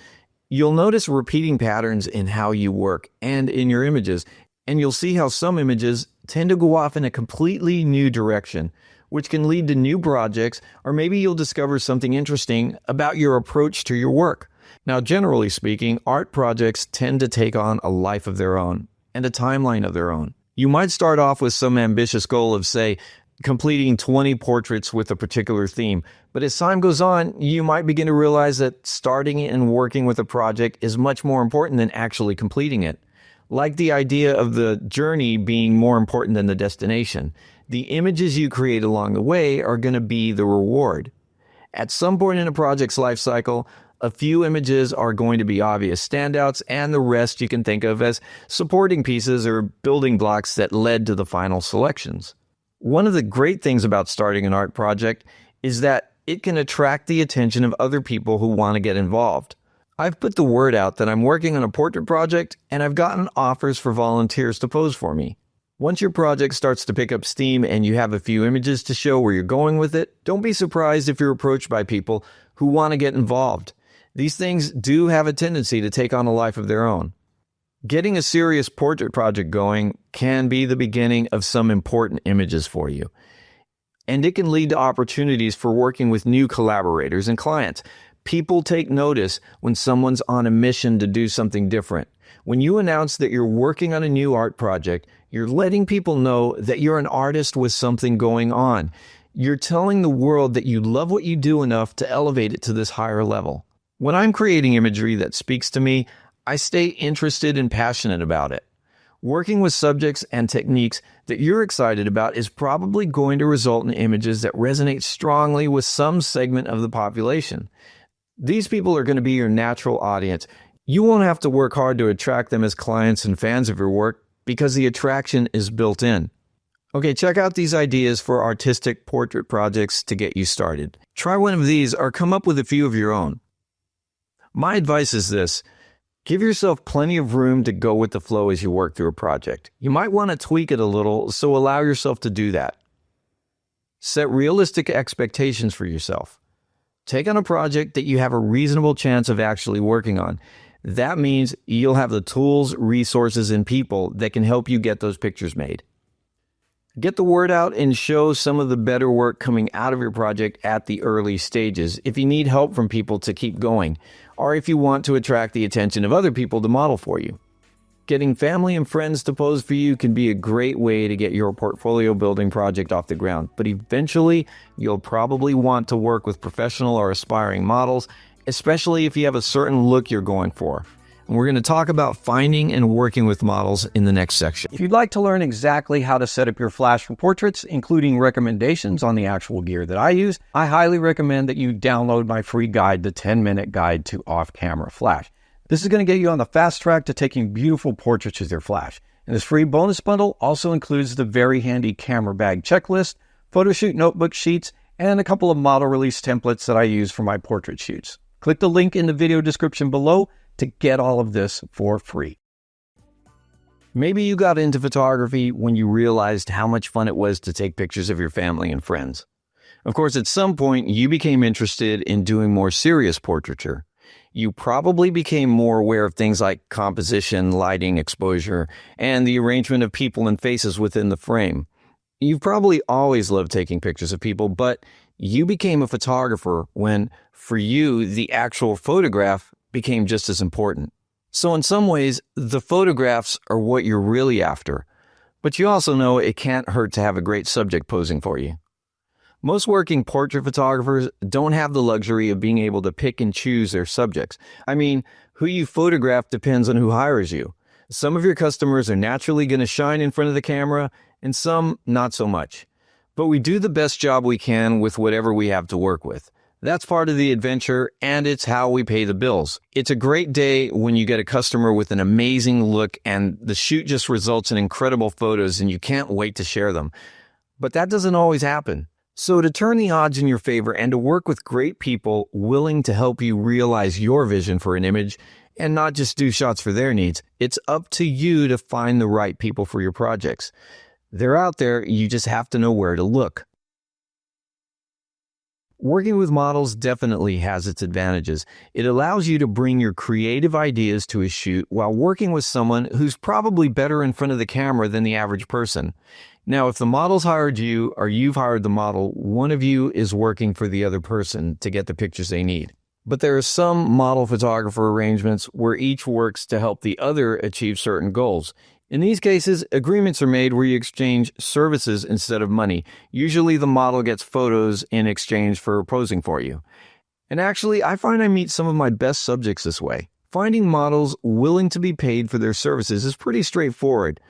you'll notice repeating patterns in how you work and in your images, and you'll see how some images tend to go off in a completely new direction, which can lead to new projects, or maybe you'll discover something interesting about your approach to your work. Now, generally speaking, art projects tend to take on a life of their own and a timeline of their own. You might start off with some ambitious goal of, say, completing 20 portraits with a particular theme, but as time goes on, you might begin to realize that starting and working with a project is much more important than actually completing it. Like the idea of the journey being more important than the destination, the images you create along the way are going to be the reward. At some point in a project's life cycle, a few images are going to be obvious standouts, and the rest you can think of as supporting pieces or building blocks that led to the final selections. One of the great things about starting an art project is that it can attract the attention of other people who want to get involved. I've put the word out that I'm working on a portrait project, and I've gotten offers for volunteers to pose for me. Once your project starts to pick up steam and you have a few images to show where you're going with it, don't be surprised if you're approached by people who want to get involved. These things do have a tendency to take on a life of their own. Getting a serious portrait project going can be the beginning of some important images for you. And it can lead to opportunities for working with new collaborators and clients. People take notice when someone's on a mission to do something different. When you announce that you're working on a new art project, you're letting people know that you're an artist with something going on. You're telling the world that you love what you do enough to elevate it to this higher level. When I'm creating imagery that speaks to me, I stay interested and passionate about it. Working with subjects and techniques that you're excited about is probably going to result in images that resonate strongly with some segment of the population. These people are going to be your natural audience. You won't have to work hard to attract them as clients and fans of your work because the attraction is built in. Okay, check out these ideas for artistic portrait projects to get you started. Try one of these or come up with a few of your own. My advice is this: give yourself plenty of room to go with the flow as you work through a project. You might want to tweak it a little, so allow yourself to do that. Set realistic expectations for yourself. Take on a project that you have a reasonable chance of actually working on. That means you'll have the tools, resources, and people that can help you get those pictures made. Get the word out and show some of the better work coming out of your project at the early stages if you need help from people to keep going, or if you want to attract the attention of other people to model for you. Getting family and friends to pose for you can be a great way to get your portfolio building project off the ground, but eventually you'll probably want to work with professional or aspiring models, especially if you have a certain look you're going for. And we're going to talk about finding and working with models in the next section. If you'd like to learn exactly how to set up your flash for portraits, including recommendations on the actual gear that I use, I highly recommend that you download my free guide, the 10-minute guide to off-camera flash. This is going to get you on the fast track to taking beautiful portraits with your flash. And this free bonus bundle also includes the very handy camera bag checklist, photo shoot notebook sheets, and a couple of model release templates that I use for my portrait shoots. Click the link in the video description below to get all of this for free. Maybe you got into photography when you realized how much fun it was to take pictures of your family and friends. Of course, at some point, you became interested in doing more serious portraiture. You probably became more aware of things like composition, lighting, exposure, and the arrangement of people and faces within the frame. You've probably always loved taking pictures of people, but you became a photographer when, for you, the actual photograph became just as important. So in some ways, the photographs are what you're really after. But you also know it can't hurt to have a great subject posing for you. Most working portrait photographers don't have the luxury of being able to pick and choose their subjects. I mean, who you photograph depends on who hires you. Some of your customers are naturally going to shine in front of the camera, and some not so much. But we do the best job we can with whatever we have to work with. That's part of the adventure, and it's how we pay the bills. It's a great day when you get a customer with an amazing look and the shoot just results in incredible photos and you can't wait to share them. But that doesn't always happen. So to turn the odds in your favor and to work with great people willing to help you realize your vision for an image and not just do shots for their needs, it's up to you to find the right people for your projects. They're out there, you just have to know where to look. Working with models definitely has its advantages. It allows you to bring your creative ideas to a shoot while working with someone who's probably better in front of the camera than the average person. Now, if the model's hired you or you've hired the model, one of you is working for the other person to get the pictures they need. But there are some model photographer arrangements where each works to help the other achieve certain goals. In these cases, agreements are made where you exchange services instead of money. Usually the model gets photos in exchange for posing for you. And actually, I find I meet some of my best subjects this way. Finding models willing to be paid for their services is pretty straightforward.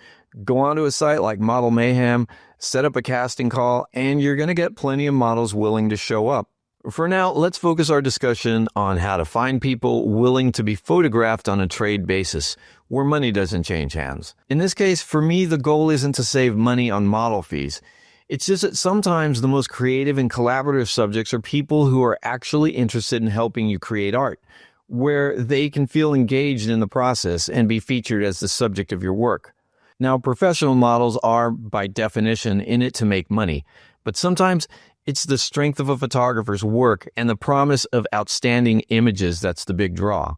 Go onto a site like Model Mayhem, set up a casting call, and you're going to get plenty of models willing to show up. For now, let's focus our discussion on how to find people willing to be photographed on a trade basis, where money doesn't change hands. In this case, for me, the goal isn't to save money on model fees. It's just that sometimes the most creative and collaborative subjects are people who are actually interested in helping you create art, where they can feel engaged in the process and be featured as the subject of your work. Now, professional models are, by definition, in it to make money, but sometimes it's the strength of a photographer's work and the promise of outstanding images that's the big draw.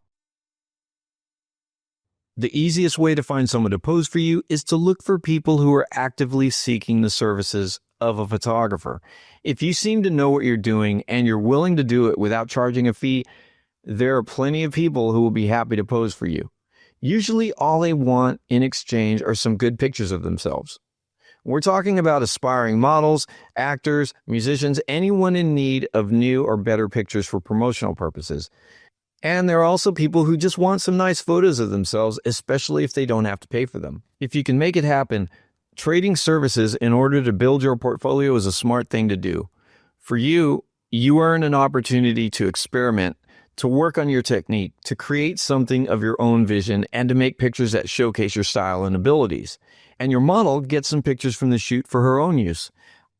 The easiest way to find someone to pose for you is to look for people who are actively seeking the services of a photographer. If you seem to know what you're doing and you're willing to do it without charging a fee, there are plenty of people who will be happy to pose for you. Usually all they want in exchange are some good pictures of themselves. We're talking about aspiring models, actors, musicians, anyone in need of new or better pictures for promotional purposes. And there are also people who just want some nice photos of themselves, especially if they don't have to pay for them. If you can make it happen, trading services in order to build your portfolio is a smart thing to do. For you, you earn an opportunity to experiment, to work on your technique, to create something of your own vision, and to make pictures that showcase your style and abilities. And your model gets some pictures from the shoot for her own use.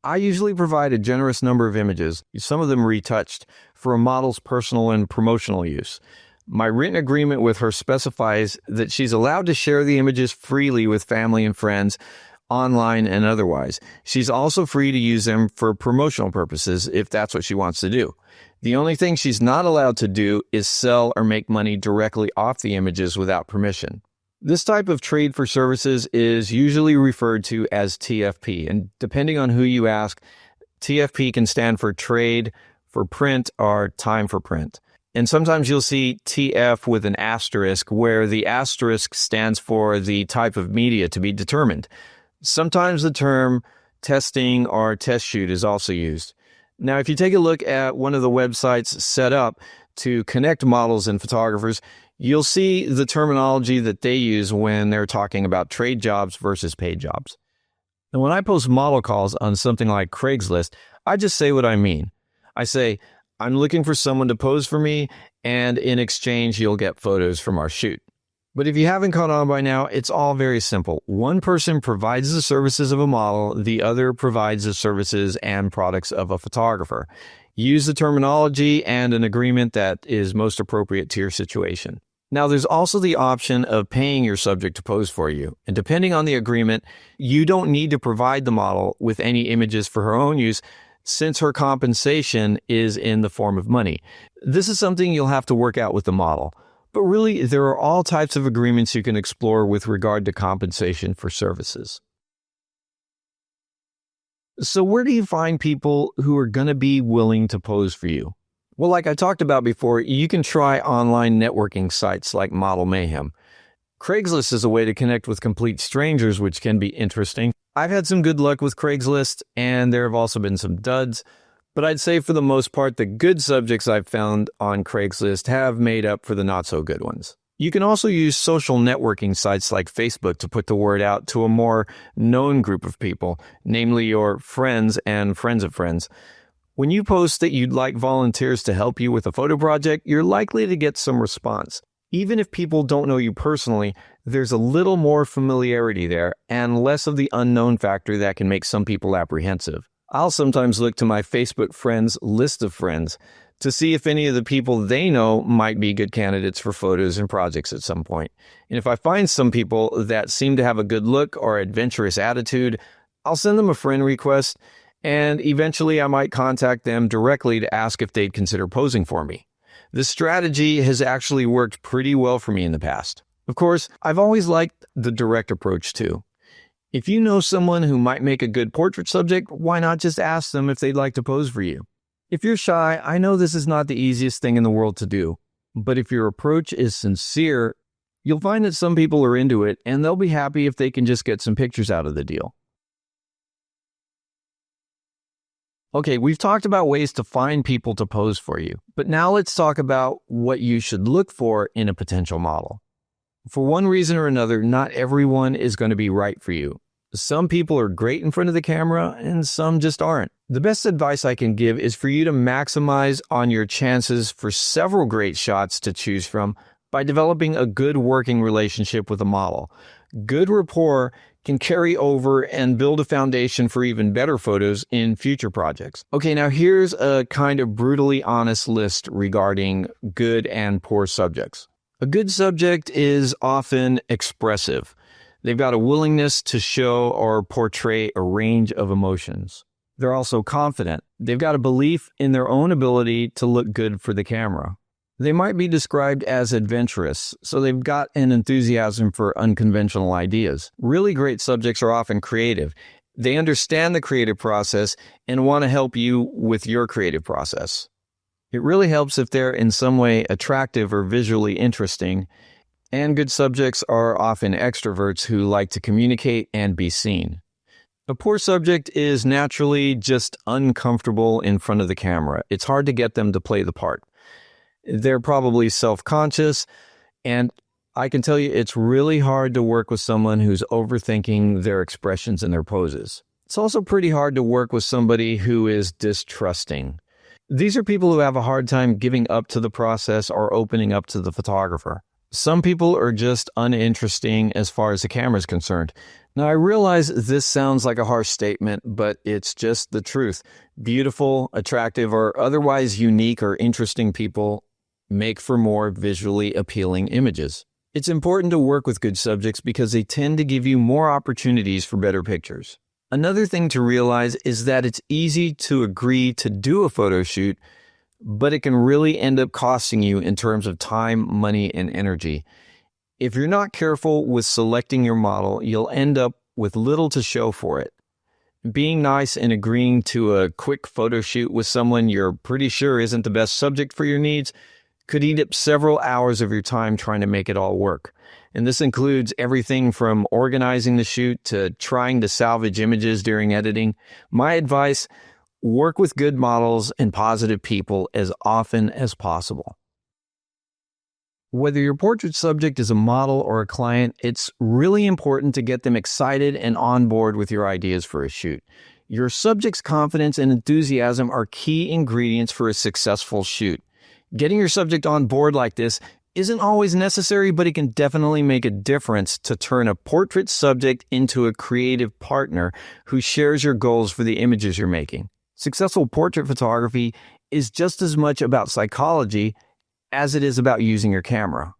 I usually provide a generous number of images, some of them retouched, for a model's personal and promotional use. My written agreement with her specifies that she's allowed to share the images freely with family and friends, online and otherwise. She's also free to use them for promotional purposes if that's what she wants to do. The only thing she's not allowed to do is sell or make money directly off the images without permission. This type of trade for services is usually referred to as TFP, and depending on who you ask, TFP can stand for trade for print or time for print. And sometimes you'll see TF with an asterisk, where the asterisk stands for the type of media to be determined. Sometimes the term testing or test shoot is also used. Now, if you take a look at one of the websites set up to connect models and photographers, you'll see the terminology that they use when they're talking about trade jobs versus paid jobs. And when I post model calls on something like Craigslist, I just say what I mean. I say, I'm looking for someone to pose for me, and in exchange, you'll get photos from our shoot. But if you haven't caught on by now, it's all very simple. One person provides the services of a model, the other provides the services and products of a photographer. Use the terminology and an agreement that is most appropriate to your situation. Now, there's also the option of paying your subject to pose for you. And depending on the agreement, you don't need to provide the model with any images for her own use, since her compensation is in the form of money. This is something you'll have to work out with the model. But really, there are all types of agreements you can explore with regard to compensation for services. So where do you find people who are going to be willing to pose for you? Well, like I talked about before, you can try online networking sites like Model Mayhem. Craigslist is a way to connect with complete strangers, which can be interesting. I've had some good luck with Craigslist, and there have also been some duds. But I'd say for the most part, the good subjects I've found on Craigslist have made up for the not-so-good ones. You can also use social networking sites like Facebook to put the word out to a more known group of people, namely your friends and friends of friends. When you post that you'd like volunteers to help you with a photo project, you're likely to get some response. Even if people don't know you personally, there's a little more familiarity there and less of the unknown factor that can make some people apprehensive. I'll sometimes look to my Facebook friends' list of friends to see if any of the people they know might be good candidates for photos and projects at some point. And if I find some people that seem to have a good look or adventurous attitude, I'll send them a friend request, and eventually I might contact them directly to ask if they'd consider posing for me. This strategy has actually worked pretty well for me in the past. Of course, I've always liked the direct approach too. If you know someone who might make a good portrait subject, why not just ask them if they'd like to pose for you? If you're shy, I know this is not the easiest thing in the world to do, but if your approach is sincere, you'll find that some people are into it and they'll be happy if they can just get some pictures out of the deal. Okay, we've talked about ways to find people to pose for you, but now let's talk about what you should look for in a potential model. For one reason or another, not everyone is going to be right for you. Some people are great in front of the camera and some just aren't. The best advice I can give is for you to maximize on your chances for several great shots to choose from by developing a good working relationship with a model. Good rapport can carry over and build a foundation for even better photos in future projects. Okay, now here's a kind of brutally honest list regarding good and poor subjects. A good subject is often expressive. They've got a willingness to show or portray a range of emotions. They're also confident. They've got a belief in their own ability to look good for the camera. They might be described as adventurous, so they've got an enthusiasm for unconventional ideas. Really great subjects are often creative. They understand the creative process and want to help you with your creative process. It really helps if they're in some way attractive or visually interesting, and good subjects are often extroverts who like to communicate and be seen. A poor subject is naturally just uncomfortable in front of the camera. It's hard to get them to play the part. They're probably self-conscious, and I can tell you it's really hard to work with someone who's overthinking their expressions and their poses. It's also pretty hard to work with somebody who is distrusting. These are people who have a hard time giving up to the process or opening up to the photographer. Some people are just uninteresting as far as the camera is concerned. Now, I realize this sounds like a harsh statement, but it's just the truth. Beautiful, attractive, or otherwise unique or interesting people make for more visually appealing images. It's important to work with good subjects because they tend to give you more opportunities for better pictures. Another thing to realize is that it's easy to agree to do a photo shoot, but it can really end up costing you in terms of time, money, and energy. If you're not careful with selecting your model, you'll end up with little to show for it. Being nice and agreeing to a quick photo shoot with someone you're pretty sure isn't the best subject for your needs could eat up several hours of your time trying to make it all work. And this includes everything from organizing the shoot to trying to salvage images during editing. My advice: work with good models and positive people as often as possible. Whether your portrait subject is a model or a client, it's really important to get them excited and on board with your ideas for a shoot. Your subject's confidence and enthusiasm are key ingredients for a successful shoot. Getting your subject on board like this isn't always necessary, but it can definitely make a difference to turn a portrait subject into a creative partner who shares your goals for the images you're making. Successful portrait photography is just as much about psychology as it is about using your camera.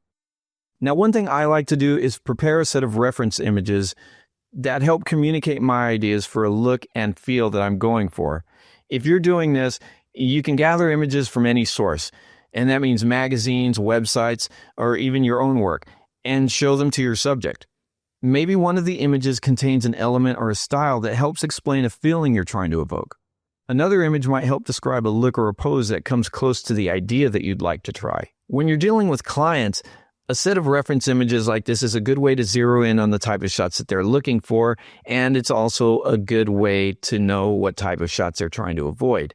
Now, one thing I like to do is prepare a set of reference images that help communicate my ideas for a look and feel that I'm going for. If you're doing this, you can gather images from any source, and that means magazines, websites, or even your own work, and show them to your subject. Maybe one of the images contains an element or a style that helps explain a feeling you're trying to evoke. Another image might help describe a look or a pose that comes close to the idea that you'd like to try. When you're dealing with clients, A set of reference images like this is a good way to zero in on the type of shots that they're looking for, and it's also a good way to know what type of shots they're trying to avoid.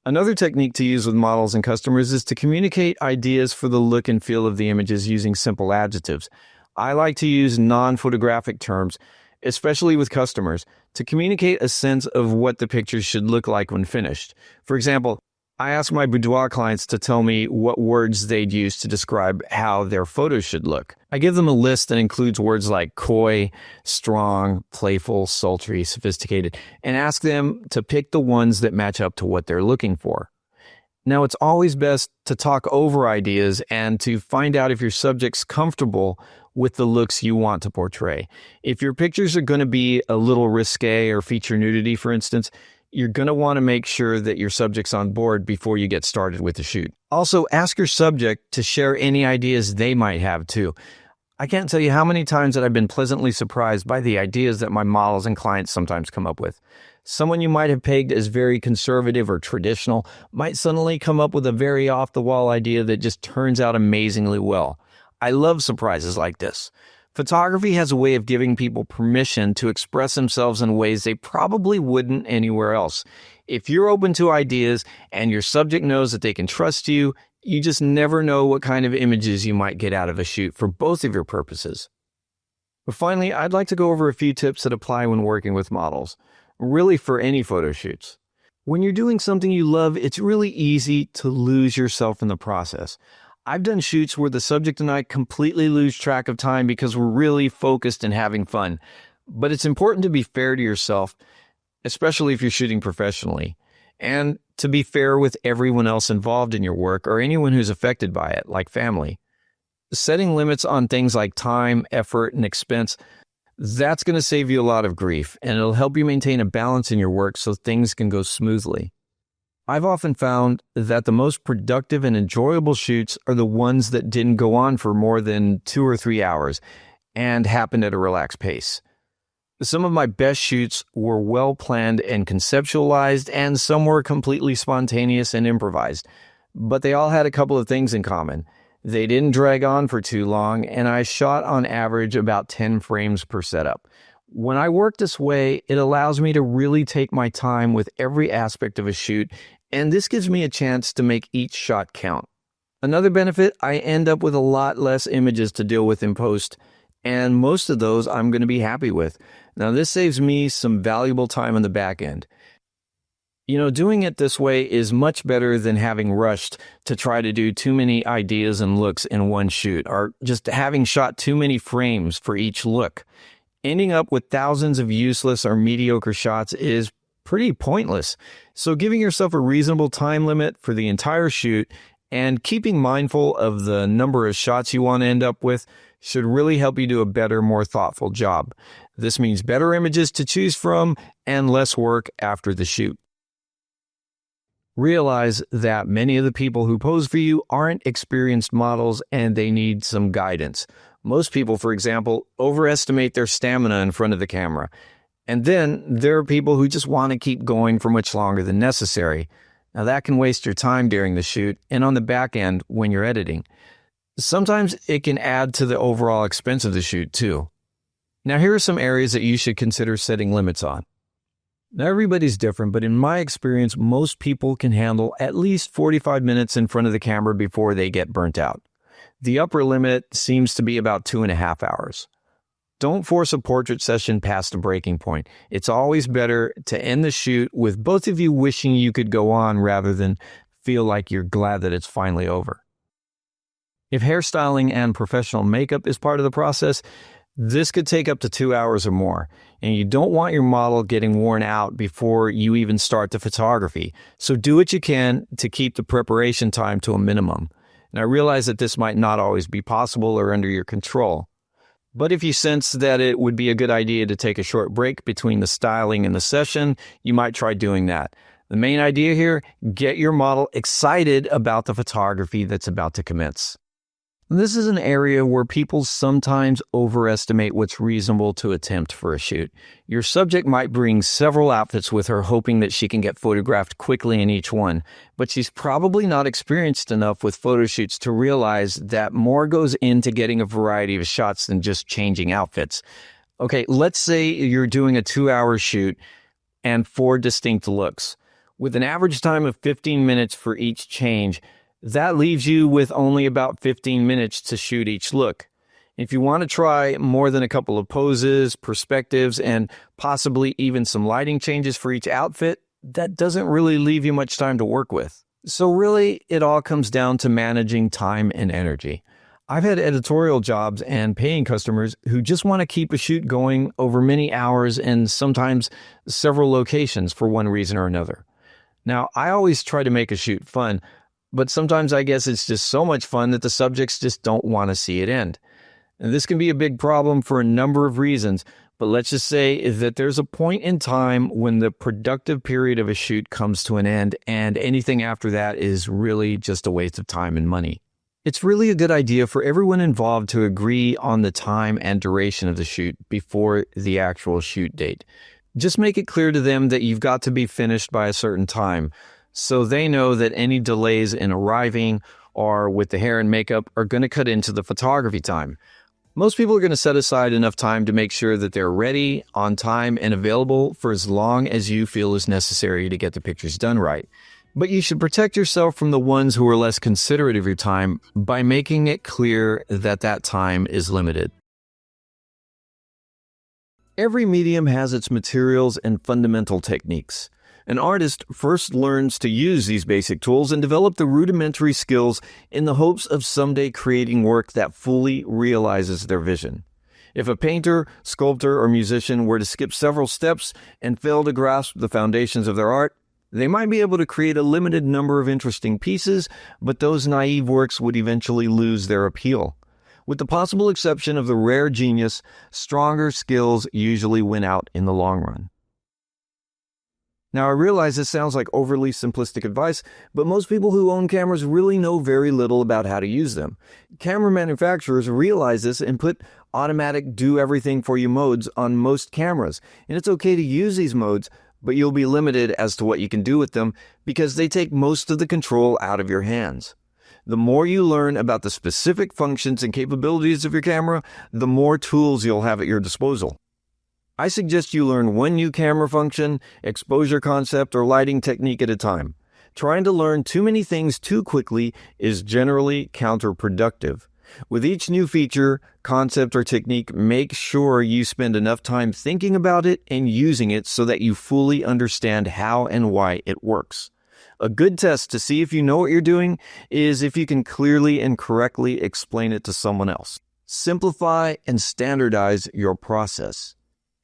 Another technique to use with models and customers is to communicate ideas for the look and feel of the images using simple adjectives. I like to use non-photographic terms, especially with customers, to communicate a sense of what the pictures should look like when finished. For example, I ask my boudoir clients to tell me what words they'd use to describe how their photos should look. I give them a list that includes words like coy, strong, playful, sultry, sophisticated, and ask them to pick the ones that match up to what they're looking for. Now, it's always best to talk over ideas and to find out if your subject's comfortable with the looks you want to portray. If your pictures are going to be a little risque or feature nudity, for instance, you're going to want to make sure that your subject's on board before you get started with the shoot. Also, ask your subject to share any ideas they might have too. I can't tell you how many times that I've been pleasantly surprised by the ideas that my models and clients sometimes come up with. Someone you might have pegged as very conservative or traditional might suddenly come up with a very off-the-wall idea that just turns out amazingly well. I love surprises like this. Photography has a way of giving people permission to express themselves in ways they probably wouldn't anywhere else. If you're open to ideas and your subject knows that they can trust you, you just never know what kind of images you might get out of a shoot for both of your purposes. But finally, I'd like to go over a few tips that apply when working with models, really for any photo shoots. When you're doing something you love, it's really easy to lose yourself in the process. I've done shoots where the subject and I completely lose track of time because we're really focused and having fun. But it's important to be fair to yourself, especially if you're shooting professionally, and to be fair with everyone else involved in your work or anyone who's affected by it, like family. Setting limits on things like time, effort, and expense, that's going to save you a lot of grief, and it'll help you maintain a balance in your work so things can go smoothly. I've often found that the most productive and enjoyable shoots are the ones that didn't go on for more than 2 or 3 hours and happened at a relaxed pace. Some of my best shoots were well planned and conceptualized, and some were completely spontaneous and improvised. But they all had a couple of things in common. They didn't drag on for too long, and I shot on average about 10 frames per setup. When I work this way, it allows me to really take my time with every aspect of a shoot, and this gives me a chance to make each shot count. Another benefit, I end up with a lot less images to deal with in post, and most of those I'm going to be happy with. Now, this saves me some valuable time on the back end. Doing it this way is much better than having rushed to try to do too many ideas and looks in one shoot, or just having shot too many frames for each look. Ending up with thousands of useless or mediocre shots is pretty pointless. So giving yourself a reasonable time limit for the entire shoot and keeping mindful of the number of shots you want to end up with should really help you do a better, more thoughtful job. This means better images to choose from and less work after the shoot. Realize that many of the people who pose for you aren't experienced models and they need some guidance. Most people, for example, overestimate their stamina in front of the camera. And then there are people who just want to keep going for much longer than necessary. Now that can waste your time during the shoot and on the back end when you're editing. Sometimes it can add to the overall expense of the shoot too. Now here are some areas that you should consider setting limits on. Now everybody's different, but in my experience, most people can handle at least 45 minutes in front of the camera before they get burnt out. The upper limit seems to be about 2.5 hours. Don't force a portrait session past a breaking point. It's always better to end the shoot with both of you wishing you could go on rather than feel like you're glad that it's finally over. If hairstyling and professional makeup is part of the process, this could take up to 2 hours or more, and you don't want your model getting worn out before you even start the photography. So do what you can to keep the preparation time to a minimum. And I realize that this might not always be possible or under your control. But if you sense that it would be a good idea to take a short break between the styling and the session, you might try doing that. The main idea here, get your model excited about the photography that's about to commence. This is an area where people sometimes overestimate what's reasonable to attempt for a shoot. Your subject might bring several outfits with her, hoping that she can get photographed quickly in each one, but she's probably not experienced enough with photo shoots to realize that more goes into getting a variety of shots than just changing outfits. Okay, let's say you're doing a 2-hour shoot and 4 distinct looks. With an average time of 15 minutes for each change, that leaves you with only about 15 minutes to shoot each look. If you want to try more than a couple of poses, perspectives, and possibly even some lighting changes for each outfit, that doesn't really leave you much time to work with. So really, it all comes down to managing time and energy. I've had editorial jobs and paying customers who just want to keep a shoot going over many hours and sometimes several locations for one reason or another. Now, I always try to make a shoot fun, but sometimes I guess it's just so much fun that the subjects just don't want to see it end. And this can be a big problem for a number of reasons, but let's just say that there's a point in time when the productive period of a shoot comes to an end, and anything after that is really just a waste of time and money. It's really a good idea for everyone involved to agree on the time and duration of the shoot before the actual shoot date. Just make it clear to them that you've got to be finished by a certain time, so they know that any delays in arriving or with the hair and makeup are going to cut into the photography time. Most people are going to set aside enough time to make sure that they're ready, on time, and available for as long as you feel is necessary to get the pictures done right. But you should protect yourself from the ones who are less considerate of your time by making it clear that that time is limited. Every medium has its materials and fundamental techniques. An artist first learns to use these basic tools and develop the rudimentary skills in the hopes of someday creating work that fully realizes their vision. If a painter, sculptor, or musician were to skip several steps and fail to grasp the foundations of their art, they might be able to create a limited number of interesting pieces, but those naive works would eventually lose their appeal. With the possible exception of the rare genius, stronger skills usually win out in the long run. Now, I realize this sounds like overly simplistic advice, but most people who own cameras really know very little about how to use them. Camera manufacturers realize this and put automatic do-everything-for-you modes on most cameras, and it's okay to use these modes, but you'll be limited as to what you can do with them because they take most of the control out of your hands. The more you learn about the specific functions and capabilities of your camera, the more tools you'll have at your disposal. I suggest you learn one new camera function, exposure concept, or lighting technique at a time. Trying to learn too many things too quickly is generally counterproductive. With each new feature, concept, or technique, make sure you spend enough time thinking about it and using it so that you fully understand how and why it works. A good test to see if you know what you're doing is if you can clearly and correctly explain it to someone else. Simplify and standardize your process.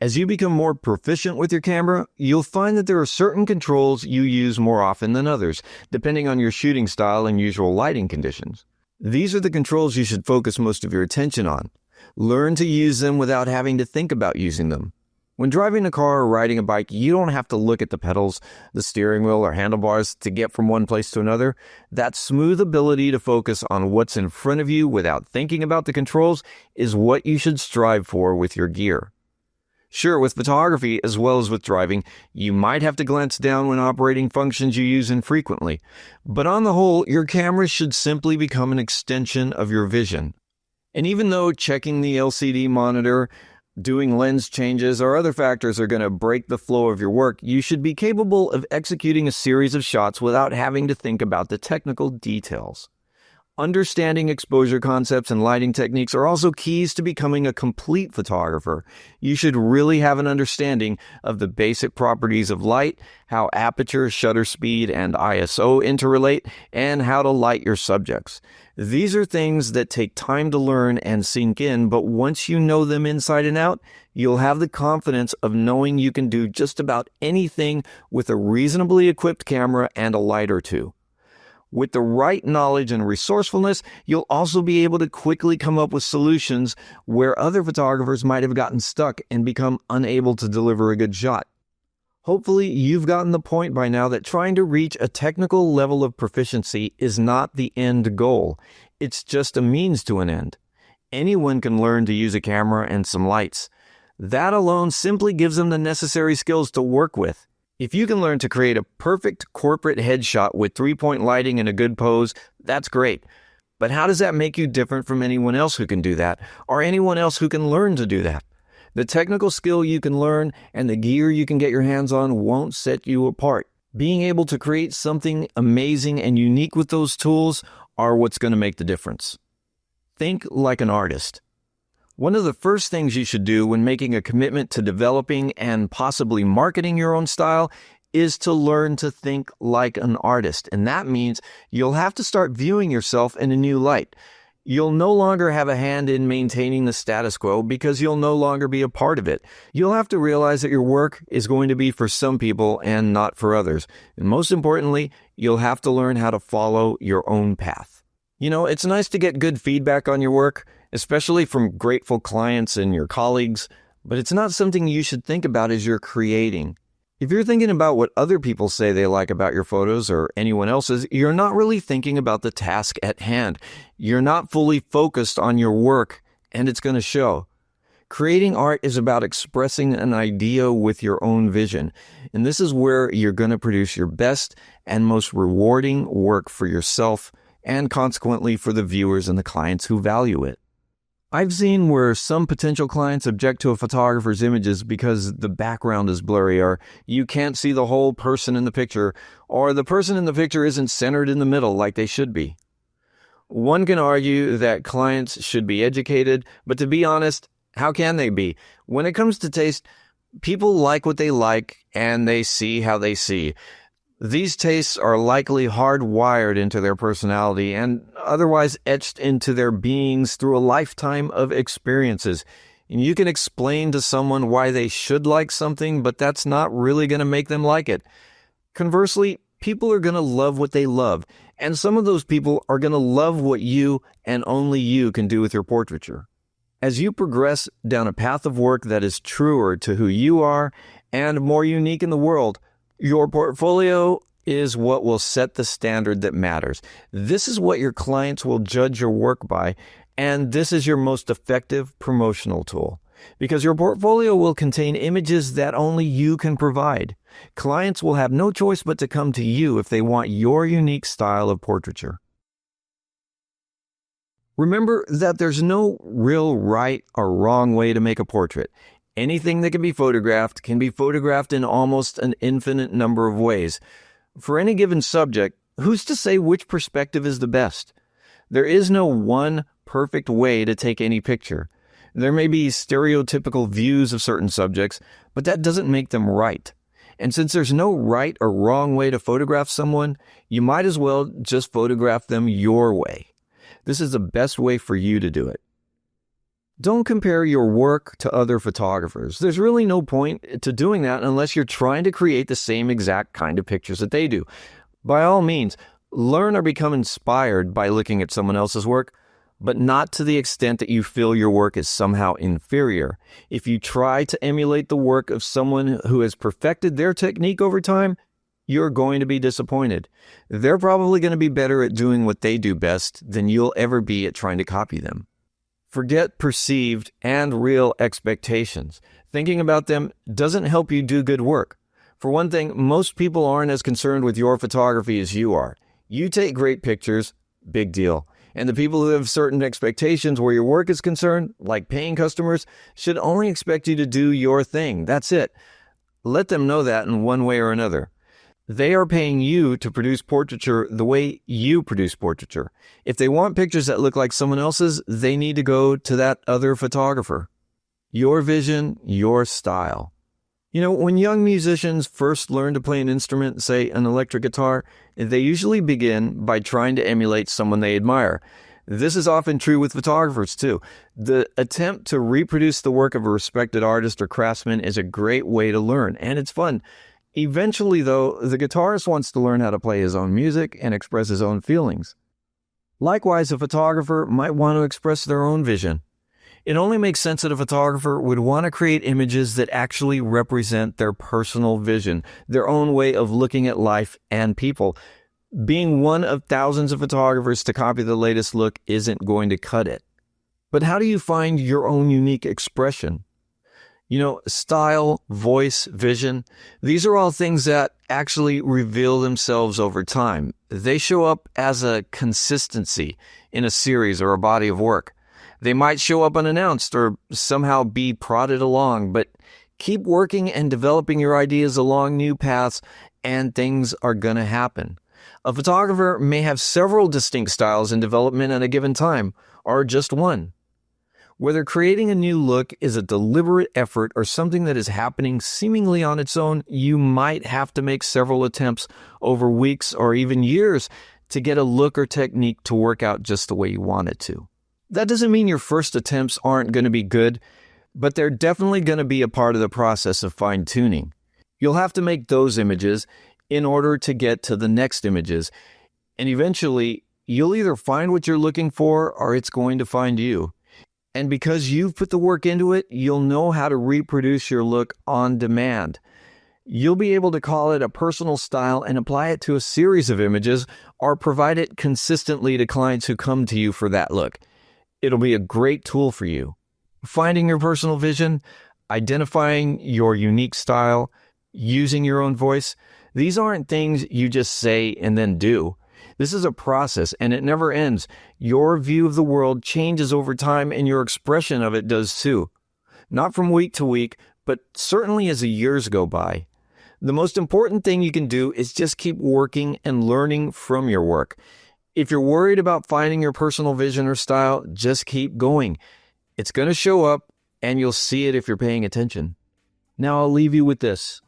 As you become more proficient with your camera, you'll find that there are certain controls you use more often than others, depending on your shooting style and usual lighting conditions. These are the controls you should focus most of your attention on. Learn to use them without having to think about using them. When driving a car or riding a bike, you don't have to look at the pedals, the steering wheel, or handlebars to get from one place to another. That smooth ability to focus on what's in front of you without thinking about the controls is what you should strive for with your gear. Sure, with photography as well as with driving, you might have to glance down when operating functions you use infrequently. But on the whole, your camera should simply become an extension of your vision. And even though checking the LCD monitor, doing lens changes, or other factors are going to break the flow of your work, you should be capable of executing a series of shots without having to think about the technical details. Understanding exposure concepts and lighting techniques are also keys to becoming a complete photographer. You should really have an understanding of the basic properties of light, how aperture, shutter speed, and ISO interrelate, and how to light your subjects. These are things that take time to learn and sink in, but once you know them inside and out, you'll have the confidence of knowing you can do just about anything with a reasonably equipped camera and a light or two. With the right knowledge and resourcefulness, you'll also be able to quickly come up with solutions where other photographers might have gotten stuck and become unable to deliver a good shot. Hopefully, you've gotten the point by now that trying to reach a technical level of proficiency is not the end goal. It's just a means to an end. Anyone can learn to use a camera and some lights. That alone simply gives them the necessary skills to work with. If you can learn to create a perfect corporate headshot with three-point lighting and a good pose, that's great. But how does that make you different from anyone else who can do that, or anyone else who can learn to do that? The technical skill you can learn and the gear you can get your hands on won't set you apart. Being able to create something amazing and unique with those tools are what's going to make the difference. Think like an artist. One of the first things you should do when making a commitment to developing and possibly marketing your own style is to learn to think like an artist. And that means you'll have to start viewing yourself in a new light. You'll no longer have a hand in maintaining the status quo because you'll no longer be a part of it. You'll have to realize that your work is going to be for some people and not for others. And most importantly, you'll have to learn how to follow your own path. You know, it's nice to get good feedback on your work, especially from grateful clients and your colleagues, but it's not something you should think about as you're creating. If you're thinking about what other people say they like about your photos or anyone else's, you're not really thinking about the task at hand. You're not fully focused on your work, and it's going to show. Creating art is about expressing an idea with your own vision, and this is where you're going to produce your best and most rewarding work for yourself and consequently for the viewers and the clients who value it. I've seen where some potential clients object to a photographer's images because the background is blurry, or you can't see the whole person in the picture, or the person in the picture isn't centered in the middle like they should be. One can argue that clients should be educated, but to be honest, how can they be? When it comes to taste, people like what they like and they see how they see. These tastes are likely hardwired into their personality and otherwise etched into their beings through a lifetime of experiences. And you can explain to someone why they should like something, but that's not really going to make them like it. Conversely, people are going to love what they love, and some of those people are going to love what you and only you can do with your portraiture. As you progress down a path of work that is truer to who you are and more unique in the world, your portfolio is what will set the standard that matters. This is what your clients will judge your work by, and this is your most effective promotional tool. Because your portfolio will contain images that only you can provide. Clients will have no choice but to come to you if they want your unique style of portraiture. Remember that there's no real right or wrong way to make a portrait. Anything that can be photographed in almost an infinite number of ways. For any given subject, who's to say which perspective is the best? There is no one perfect way to take any picture. There may be stereotypical views of certain subjects, but that doesn't make them right. And since there's no right or wrong way to photograph someone, you might as well just photograph them your way. This is the best way for you to do it. Don't compare your work to other photographers. There's really no point to doing that unless you're trying to create the same exact kind of pictures that they do. By all means, learn or become inspired by looking at someone else's work, but not to the extent that you feel your work is somehow inferior. If you try to emulate the work of someone who has perfected their technique over time, you're going to be disappointed. They're probably going to be better at doing what they do best than you'll ever be at trying to copy them. Forget perceived and real expectations. Thinking about them doesn't help you do good work. For one thing, most people aren't as concerned with your photography as you are. You take great pictures, big deal. And the people who have certain expectations where your work is concerned, like paying customers, should only expect you to do your thing. That's it. Let them know that in one way or another. They are paying you to produce portraiture the way you produce portraiture. If they want pictures that look like someone else's, they need to go to that other photographer. Your vision, your style. You know, when young musicians first learn to play an instrument, say an electric guitar, they usually begin by trying to emulate someone they admire. This is often true with photographers too. The attempt to reproduce the work of a respected artist or craftsman is a great way to learn, and it's fun. Eventually, though, the guitarist wants to learn how to play his own music and express his own feelings. Likewise, a photographer might want to express their own vision. It only makes sense that a photographer would want to create images that actually represent their personal vision, their own way of looking at life and people. Being one of thousands of photographers to copy the latest look isn't going to cut it. But how do you find your own unique expression? Style, voice, vision, these are all things that actually reveal themselves over time. They show up as a consistency in a series or a body of work. They might show up unannounced or somehow be prodded along, but keep working and developing your ideas along new paths and things are going to happen. A photographer may have several distinct styles in development at a given time, or just one. Whether creating a new look is a deliberate effort or something that is happening seemingly on its own, you might have to make several attempts over weeks or even years to get a look or technique to work out just the way you want it to. That doesn't mean your first attempts aren't going to be good, but they're definitely going to be a part of the process of fine-tuning. You'll have to make those images in order to get to the next images, and eventually you'll either find what you're looking for or it's going to find you. And because you've put the work into it, you'll know how to reproduce your look on demand. You'll be able to call it a personal style and apply it to a series of images or provide it consistently to clients who come to you for that look. It'll be a great tool for you. Finding your personal vision, identifying your unique style, using your own voice, these aren't things you just say and then do. This is a process and it never ends. Your view of the world changes over time and your expression of it does too. Not from week to week, but certainly as the years go by. The most important thing you can do is just keep working and learning from your work. If you're worried about finding your personal vision or style, just keep going. It's going to show up and you'll see it if you're paying attention. Now I'll leave you with this.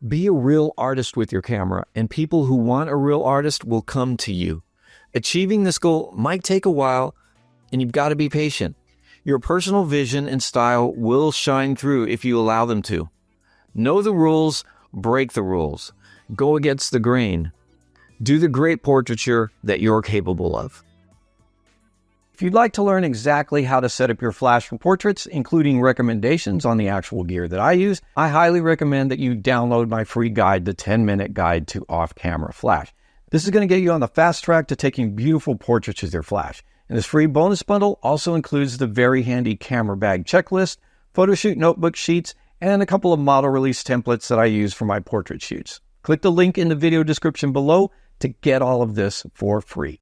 Be a real artist with your camera, and people who want a real artist will come to you. Achieving this goal might take a while, and you've got to be patient. Your personal vision and style will shine through if you allow them to. Know the rules, break the rules. Go against the grain. Do the great portraiture that you're capable of. If you'd like to learn exactly how to set up your flash for portraits, including recommendations on the actual gear that I use, I highly recommend that you download my free guide, the 10-minute guide to off-camera flash. This is going to get you on the fast track to taking beautiful portraits with your flash. And this free bonus bundle also includes the very handy camera bag checklist, photo shoot notebook sheets, and a couple of model release templates that I use for my portrait shoots. Click the link in the video description below to get all of this for free.